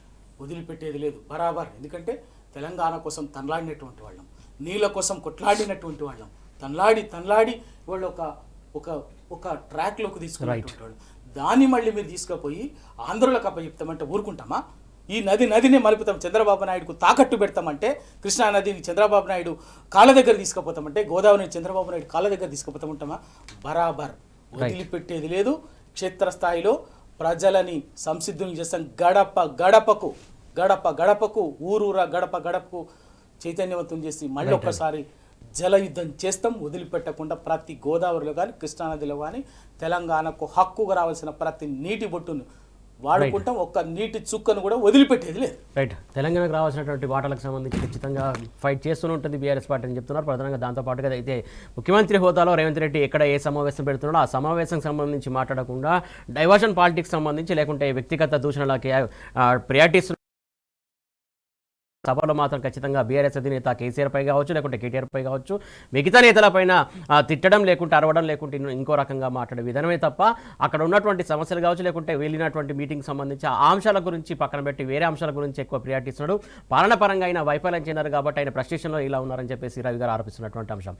వదిలిపెట్టేది లేదు బరాబర్. ఎందుకంటే తెలంగాణ కోసం తనలాడినటువంటి వాళ్ళం, నీళ్ళ కోసం కొట్లాడినటువంటి వాళ్ళం, తనలాడి వాళ్ళు ఒక ట్రాక్లోకి తీసుకున్నటువంటి వాళ్ళు. దాన్ని మళ్ళీ మీరు తీసుకుపోయి ఆంధ్రులకు అప్పచెప్తామంటే ఊరుకుంటామా? ఈ నదిని మలుపుతాం, చంద్రబాబు నాయుడుకు తాకట్టు పెడతామంటే, కృష్ణా నదిని చంద్రబాబు నాయుడు కాళ్ళ దగ్గర తీసుకుపోతామంటే, గోదావరిని చంద్రబాబు నాయుడు కాళ్ళ దగ్గర తీసుకుపోతామంటామా? బరాబర్ వదిలిపెట్టేది లేదు. క్షేత్రస్థాయిలో ప్రజలని సంసిద్ధులు చేస్తాం. గడపకు ఊరూరా గడపకు చైతన్యవంతం చేసి మళ్ళీ ఒక్కసారి జలయుద్ధం చేస్తాం. వదిలిపెట్టకుండా ప్రతి గోదావరిలో కానీ, కృష్ణానదిలో కానీ తెలంగాణకు హక్కుగా రావాల్సిన ప్రతి నీటి బొట్టును వాడుకుంటాం. ఒక్క నీటి చుక్కను కూడా వదిలిపెట్టేది లేదు. రైట్. తెలంగాణకు రావాల్సినటువంటి వాటాలకు సంబంధించి ఖచ్చితంగా ఫైట్ చేస్తూనే ఉంటుంది బీఆర్ఎస్ పార్టీ అని చెప్తున్నారు. ప్రధానంగా దాంతోపాటుగా అయితే ముఖ్యమంత్రి హోదాలో రేవంత్ రెడ్డి ఎక్కడ ఏ సమావేశం పెడుతున్నాడో ఆ సమావేశం సంబంధించి మాట్లాడకుండా డైవర్షన్ పాలిటిక్స్ సంబంధించి లేకుంటే వ్యక్తిగత దూషణలకి ప్రయారిటీస్ సభలో మాత్రం ఖచ్చితంగా బీఆర్ఎస్ అధినేత కేసీఆర్ పై కావచ్చు, లేకుంటే కేటీఆర్ పై కావచ్చు, మిగతా నేతలపైన తిట్టడం లేకుంటే అరవడం లేకుంటే ఇంకో రకంగా మాట్లాడే విధానమే తప్ప అక్కడ ఉన్నటువంటి సమస్యలు కావచ్చు, లేకుంటే వెళ్ళినటువంటి మీటింగ్ సంబంధించి ఆ అంశాల గురించి పక్కన పెట్టి వేరే అంశాల గురించి ఎక్కువ ప్రియారిటీ ఇస్తున్నాడు. పాలన పరంగా ఆయన వైఫల్యం చెందారు కాబట్టి ఆయన ఫ్రస్ట్రేషన్లో ఇలా ఉన్నారని చెప్పేసి రవి గారు ఆరోపిస్తున్నటువంటి అంశం.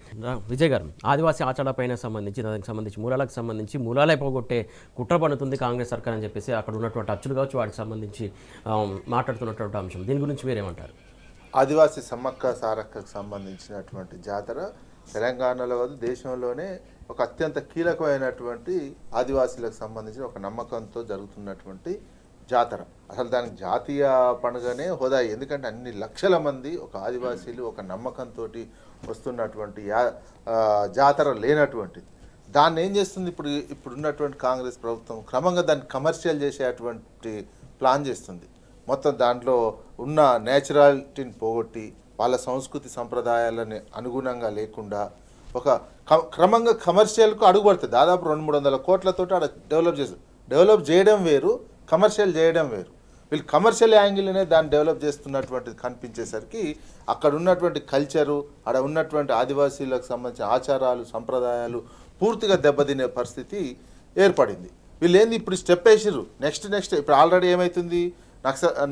విజయ్ గారు, ఆదివాసీ ఆచరణపైన సంబంధించి దానికి సంబంధించి మూలాలే పోగొట్టే కుట్ర పన్నుతుంది కాంగ్రెస్ సర్కార్ అని చెప్పేసి అక్కడ ఉన్నటువంటి అచ్చులు కావచ్చు వాటికి సంబంధించి మాట్లాడుతున్నటువంటి అంశం, దీని గురించి మీరేమంటారు? ఆదివాసీ సమ్మక్క సారక్కకు సంబంధించినటువంటి జాతర తెలంగాణలో కాదు దేశంలోనే ఒక అత్యంత కీలకమైనటువంటి ఆదివాసీలకు సంబంధించిన ఒక నమ్మకంతో జరుగుతున్నటువంటి జాతర. అసలు దానికి జాతీయ పండుగనే హోదా. ఎందుకంటే అన్ని లక్షల మంది ఒక ఆదివాసీలు ఒక నమ్మకంతో వస్తున్నటువంటి జాతర లేనటువంటిది. దాన్ని ఏం చేస్తుంది ఇప్పుడున్నటువంటి కాంగ్రెస్ ప్రభుత్వం క్రమంగా దాన్ని కమర్షియల్ చేసేటువంటి ప్లాన్ చేస్తుంది. మొత్తం దాంట్లో ఉన్న నేచురాలిటీని పోగొట్టి వాళ్ళ సంస్కృతి సంప్రదాయాలని అనుగుణంగా లేకుండా ఒక క్రమంగా కమర్షియల్కు అడుగుపడుతుంది. దాదాపు 200-300 కోట్లతో ఆడ డెవలప్ చేయడం వేరు, కమర్షియల్ చేయడం వేరు. వీళ్ళు కమర్షియల్ యాంగిల్నే దాన్ని డెవలప్ చేస్తున్నటువంటిది కనిపించేసరికి అక్కడ ఉన్నటువంటి కల్చరు, అక్కడ ఉన్నటువంటి ఆదివాసీలకు సంబంధించిన ఆచారాలు సంప్రదాయాలు పూర్తిగా దెబ్బతినే పరిస్థితి ఏర్పడింది. వీళ్ళు ఏంది ఇప్పుడు స్టెప్ వేసిర్రు, నెక్స్ట్ ఇప్పుడు ఆల్రెడీ ఏమవుతుంది,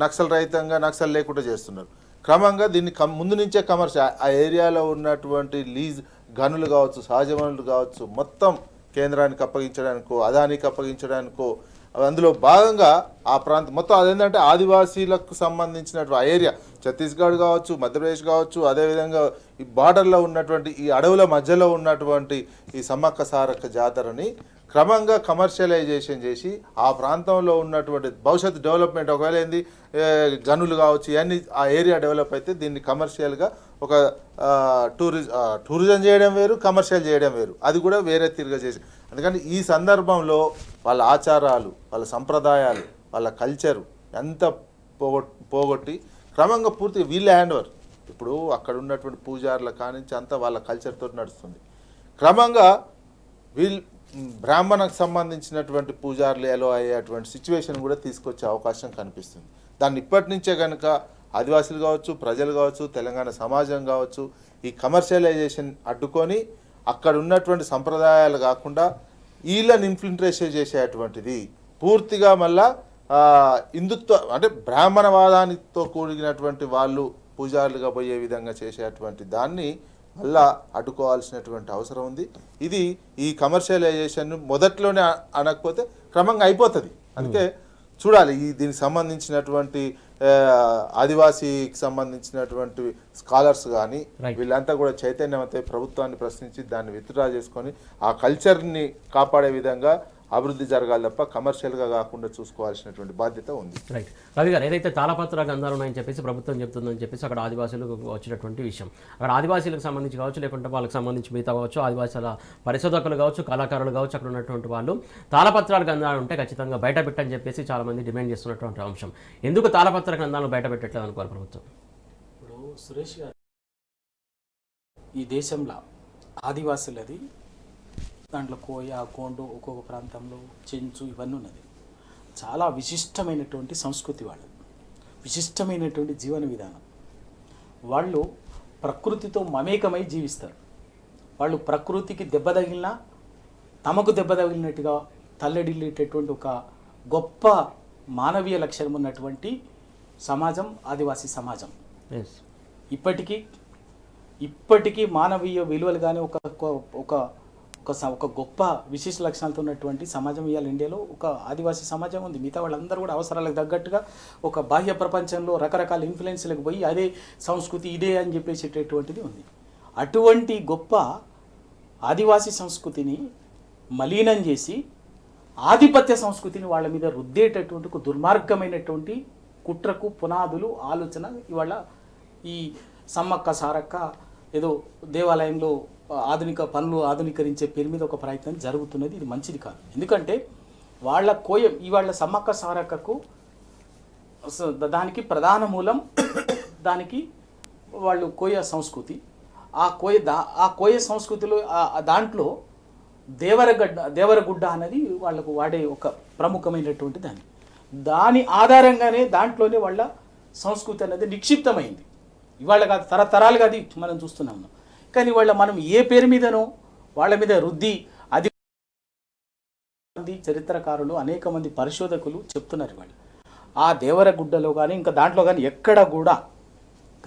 నక్సల్ రహితంగా నక్సల్ లేకుండా చేస్తున్నారు. క్రమంగా దీన్ని ముందు నుంచే కమర్షియల్ ఆ ఏరియాలో ఉన్నటువంటి లీజ్ గనులు కావచ్చు, సహజ వనరులు కావచ్చు, మొత్తం కేంద్రానికి అప్పగించడానికో అదానికి అప్పగించడానికో, అందులో భాగంగా ఆ ప్రాంతం మొత్తం అదేంటంటే ఆదివాసీలకు సంబంధించినటువంటి ఆ ఏరియా ఛత్తీస్గఢ్ కావచ్చు, మధ్యప్రదేశ్ కావచ్చు, అదేవిధంగా ఈ బార్డర్లో ఉన్నటువంటి ఈ అడవుల మధ్యలో ఉన్నటువంటి ఈ సమ్మక్క సారక్క జాతరని క్రమంగా కమర్షియలైజేషన్ చేసి ఆ ప్రాంతంలో ఉన్నటువంటి భవిష్యత్తు డెవలప్మెంట్ ఒకవేళ ఏంది గనులు కావచ్చు ఇవన్నీ ఆ ఏరియా డెవలప్ అయితే దీన్ని కమర్షియల్గా ఒక టూరిజం చేయడం వేరు, కమర్షియల్ చేయడం వేరు, అది కూడా వేరే తీరుగా చేసి. అందుకని ఈ సందర్భంలో వాళ్ళ ఆచారాలు, వాళ్ళ సంప్రదాయాలు, వాళ్ళ కల్చరు ఎంత పోగొట్టి క్రమంగా పూర్తిగా వీళ్ళ హ్యాండ్ ఓవర్. ఇప్పుడు అక్కడ ఉన్నటువంటి పూజారుల కానించి అంతా వాళ్ళ కల్చర్తో నడుస్తుంది. క్రమంగా వీళ్ళు బ్రాహ్మణకు సంబంధించినటువంటి పూజారులు ఎలో అయ్యేటువంటి సిచ్యువేషన్ కూడా తీసుకొచ్చే అవకాశం కనిపిస్తుంది. దాన్ని ఇప్పటి నుంచే కనుక ఆదివాసులు కావచ్చు, ప్రజలు కావచ్చు, తెలంగాణ సమాజం కావచ్చు ఈ కమర్షియలైజేషన్ అడ్డుకొని అక్కడ ఉన్నటువంటి సంప్రదాయాలు కాకుండా వీళ్ళని ఇన్ఫ్లుయెన్స్ చేసేటువంటిది పూర్తిగా మళ్ళా హిందుత్వ అంటే బ్రాహ్మణవాదానితో కూడినటువంటి వాళ్ళు పూజారులుగా పోయే విధంగా చేసేటువంటి దాన్ని మళ్ళా అడ్డుకోవాల్సినటువంటి అవసరం ఉంది. ఇది ఈ కమర్షియలైజేషన్ మొదట్లోనే అనకపోతే క్రమంగా అయిపోతుంది. అందుకే చూడాలి దీనికి సంబంధించినటువంటి ఆదివాసీకి సంబంధించినటువంటి స్కాలర్స్ కానీ వీళ్ళంతా కూడా చైతన్యవంతై ప్రభుత్వాన్ని ప్రశ్నించి దాన్ని విత్డ్రా చేసుకొని ఆ కల్చర్ని కాపాడే విధంగా అభివృద్ధి జరగాలి తప్ప కమర్షియల్గా కాకుండా చూసుకోవాల్సినటువంటి బాధ్యత ఉంది. రైట్ రవి గారు, ఏదైతే తాళపత్ర గంధాలు ఉన్నాయని చెప్పేసి ప్రభుత్వం చెప్తుందని చెప్పేసి అక్కడ ఆదివాసీలకు వచ్చినటువంటి విషయం, అక్కడ ఆదివాసీలకు సంబంధించి కావచ్చు, లేకుంటే వాళ్ళకి సంబంధించి మిగతా కావచ్చు, ఆదివాసీల పరిశోధకులు కావచ్చు, కళాకారులు కావచ్చు, అక్కడ ఉన్నటువంటి వాళ్ళు తాళపత్రాల గంధాలు ఉంటే ఖచ్చితంగా బయట పెట్టని చెప్పేసి చాలామంది డిమాండ్ చేస్తున్నటువంటి అంశం. ఎందుకు తాళపత్ర గ్రంథాలను బయట పెట్టట్లేదు అనుకోవాలి ప్రభుత్వం? ఇప్పుడు సురేష్ గారు, ఈ దేశంలో ఆదివాసులది దాంట్లో కోయ, కోండు, ఒక్కొక్క ప్రాంతంలో చెంచు ఇవన్నీ ఉన్నది. చాలా విశిష్టమైనటువంటి సంస్కృతి వాళ్ళది, విశిష్టమైనటువంటి జీవన విధానం. వాళ్ళు ప్రకృతితో మమేకమై జీవిస్తారు. వాళ్ళు ప్రకృతికి దెబ్బ తగిలినా తమకు దెబ్బ తగిలినట్టుగా తల్లడిల్లేటటువంటి ఒక గొప్ప మానవీయ లక్షణం ఉన్నటువంటి సమాజం ఆదివాసీ సమాజం. ఇప్పటికీ మానవీయ విలువలు కానీ ఒక గొప్ప విశేష లక్షణాలతో ఉన్నటువంటి సమాజం ఇవాళ ఇండియాలో ఒక ఆదివాసీ సమాజం ఉంది. మిగతా వాళ్ళందరూ కూడా అవసరాలకు తగ్గట్టుగా ఒక బాహ్య ప్రపంచంలో రకరకాల ఇన్ఫ్లుయెన్స్లకు పోయి అదే సంస్కృతి ఇదే అని చెప్పేసేటటువంటిది ఉంది. అటువంటి గొప్ప ఆదివాసీ సంస్కృతిని మలీనం చేసి ఆధిపత్య సంస్కృతిని వాళ్ళ మీద రుద్దేటటువంటి ఒక దుర్మార్గమైనటువంటి కుట్రకు పునాదులు ఆలోచన ఇవాళ ఈ సమ్మక్క సారక్క ఏదో దేవాలయంలో ఆధునిక పనులు ఆధునీకరించే పేరు మీద ఒక ప్రయత్నం జరుగుతున్నది. ఇది మంచిది కాదు. ఎందుకంటే వాళ్ళ ఇవాళ సమ్మక్క సారక్కకు దానికి ప్రధాన మూలం దానికి వాళ్ళు కోయ సంస్కృతి. ఆ కోయ సంస్కృతిలో దాంట్లో దేవరగుడ్డ అనేది వాళ్ళకు వాడే ఒక ప్రముఖమైనటువంటి దాని ఆధారంగానే దాంట్లోనే వాళ్ళ సంస్కృతి అనేది నిక్షిప్తమైంది. ఇవాళ కాదు, తరతరాలుగా అది మనం చూస్తున్నాము. కానీ మనం ఏ పేరు మీదనో వాళ్ళ మీద రుద్ది అది చరిత్రకారులు అనేక మంది పరిశోధకులు చెప్తున్నారు. ఇవాళ ఆ దేవరగుడ్డలో కానీ ఇంకా దాంట్లో కానీ ఎక్కడ కూడా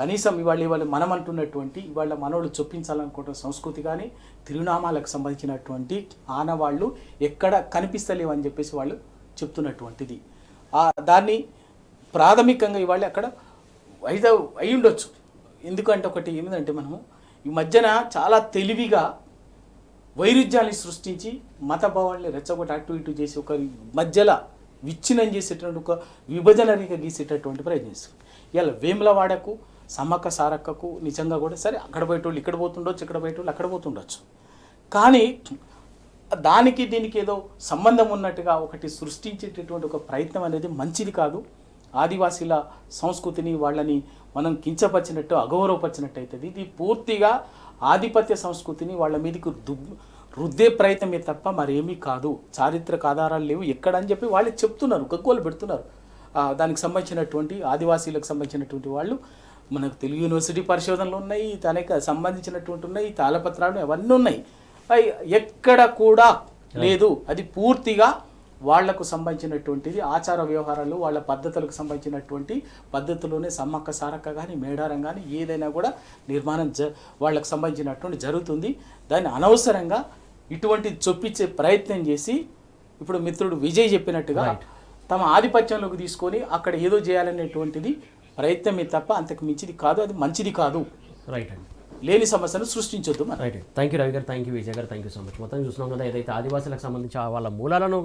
కనీసం ఇవాళ మనం అంటున్నటువంటి ఇవాళ మనోళ్ళు చొప్పించాలనుకుంటున్న సంస్కృతి కానీ తిరునామాలకు సంబంధించినటువంటి ఆనవాళ్ళు ఎక్కడ కనిపిస్తలేవు అని చెప్పేసి వాళ్ళు చెప్తున్నటువంటిది. దాన్ని ప్రాథమికంగా ఇవాళ అక్కడ అయి ఉండొచ్చు. ఎందుకంటే ఒకటి ఏమిటంటే మనము ఈ మధ్యన చాలా తెలివిగా వైరుధ్యాన్ని సృష్టించి మత భావాల్ని రెచ్చగొట్టి అటు ఇటు చేసి ఒక మధ్యలో విచ్ఛిన్నం చేసేటువంటి ఒక విభజన రేఖ గీసేటటువంటి ప్రయత్నం చేస్తారు. ఇలా వేములవాడకు సమ్మక్క సారక్కకు నిజంగా కూడా సరే అక్కడ పోయేటోళ్ళు ఇక్కడ పోతుండొచ్చు, ఇక్కడ పోయేటోళ్ళు అక్కడ పోతుండొచ్చు. కానీ దానికి దీనికి ఏదో సంబంధం ఉన్నట్టుగా ఒకటి సృష్టించేటటువంటి ఒక ప్రయత్నం అనేది మంచిది కాదు. ఆదివాసీల సంస్కృతిని వాళ్ళని మనం కించపరిచినట్టు అగౌరవపరిచినట్టు అవుతుంది. ఇది పూర్తిగా ఆధిపత్య సంస్కృతిని వాళ్ళ మీదకి రుద్దే ప్రయత్నమే తప్ప మరేమీ కాదు. చారిత్రక ఆధారాలు లేవు ఎక్కడని చెప్పి వాళ్ళు చెప్తున్నారు, గగ్గోలు పెడుతున్నారు. దానికి సంబంధించినటువంటి ఆదివాసీలకు సంబంధించినటువంటి వాళ్ళు మనకు తెలుగు యూనివర్సిటీ పరిశోధనలు ఉన్నాయి, తనకి సంబంధించినటువంటి ఉన్నాయి, తాళపత్రాలు అవన్నీ ఉన్నాయి. ఎక్కడ కూడా లేదు. అది పూర్తిగా వాళ్లకు సంబంధించినటువంటిది. ఆచార వ్యవహారాలు వాళ్ళ పద్ధతులకు సంబంధించినటువంటి పద్ధతిలోనే సమ్మక్క సారక్క కానీ మేడారం కానీ ఏదైనా కూడా నిర్మాణం వాళ్ళకు సంబంధించినటువంటి జరుగుతుంది. దాన్ని అనవసరంగా ఇటువంటి చొప్పించే ప్రయత్నం చేసి ఇప్పుడు మిత్రుడు విజయ్ చెప్పినట్టుగా తమ ఆధిపత్యంలోకి తీసుకొని అక్కడ ఏదో చేయాలనేటువంటిది ప్రయత్నమే తప్ప అంతకు మించిది కాదు. అది మంచిది కాదు. రైట్ అండి. లేని సమస్యను సృష్టించొద్దు. రైట్. థ్యాంక్ యూ రవి గారు, థ్యాంక్ యూ విజయ్ గారు, థ్యాంక్ యూ సో మచ్. మొత్తం చూస్తున్నాం కదా, ఏదైతే ఆదివాసులకు సంబంధించి వాళ్ళ మూలాలను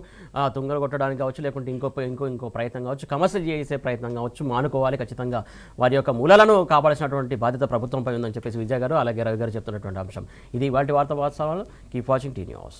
తుంగరగొట్టడానికి కావచ్చు, లేకుంటే ఇంకో ప్రయత్నం కావచ్చు, కమర్షియల్ చేసే ప్రయత్నం కావచ్చు, మానుకోవాలి. ఖచ్చితంగా వారి యొక్క మూలాలను కాపాడాల్సినటువంటి బాధ్యత ప్రభుత్వంపై ఉందని చెప్పేసి విజయ్ గారు అలాగే రవి గారు చెప్తున్నటువంటి అంశం ఇది. వాటి వార్తావాత్సవాలు. Keep watching T news.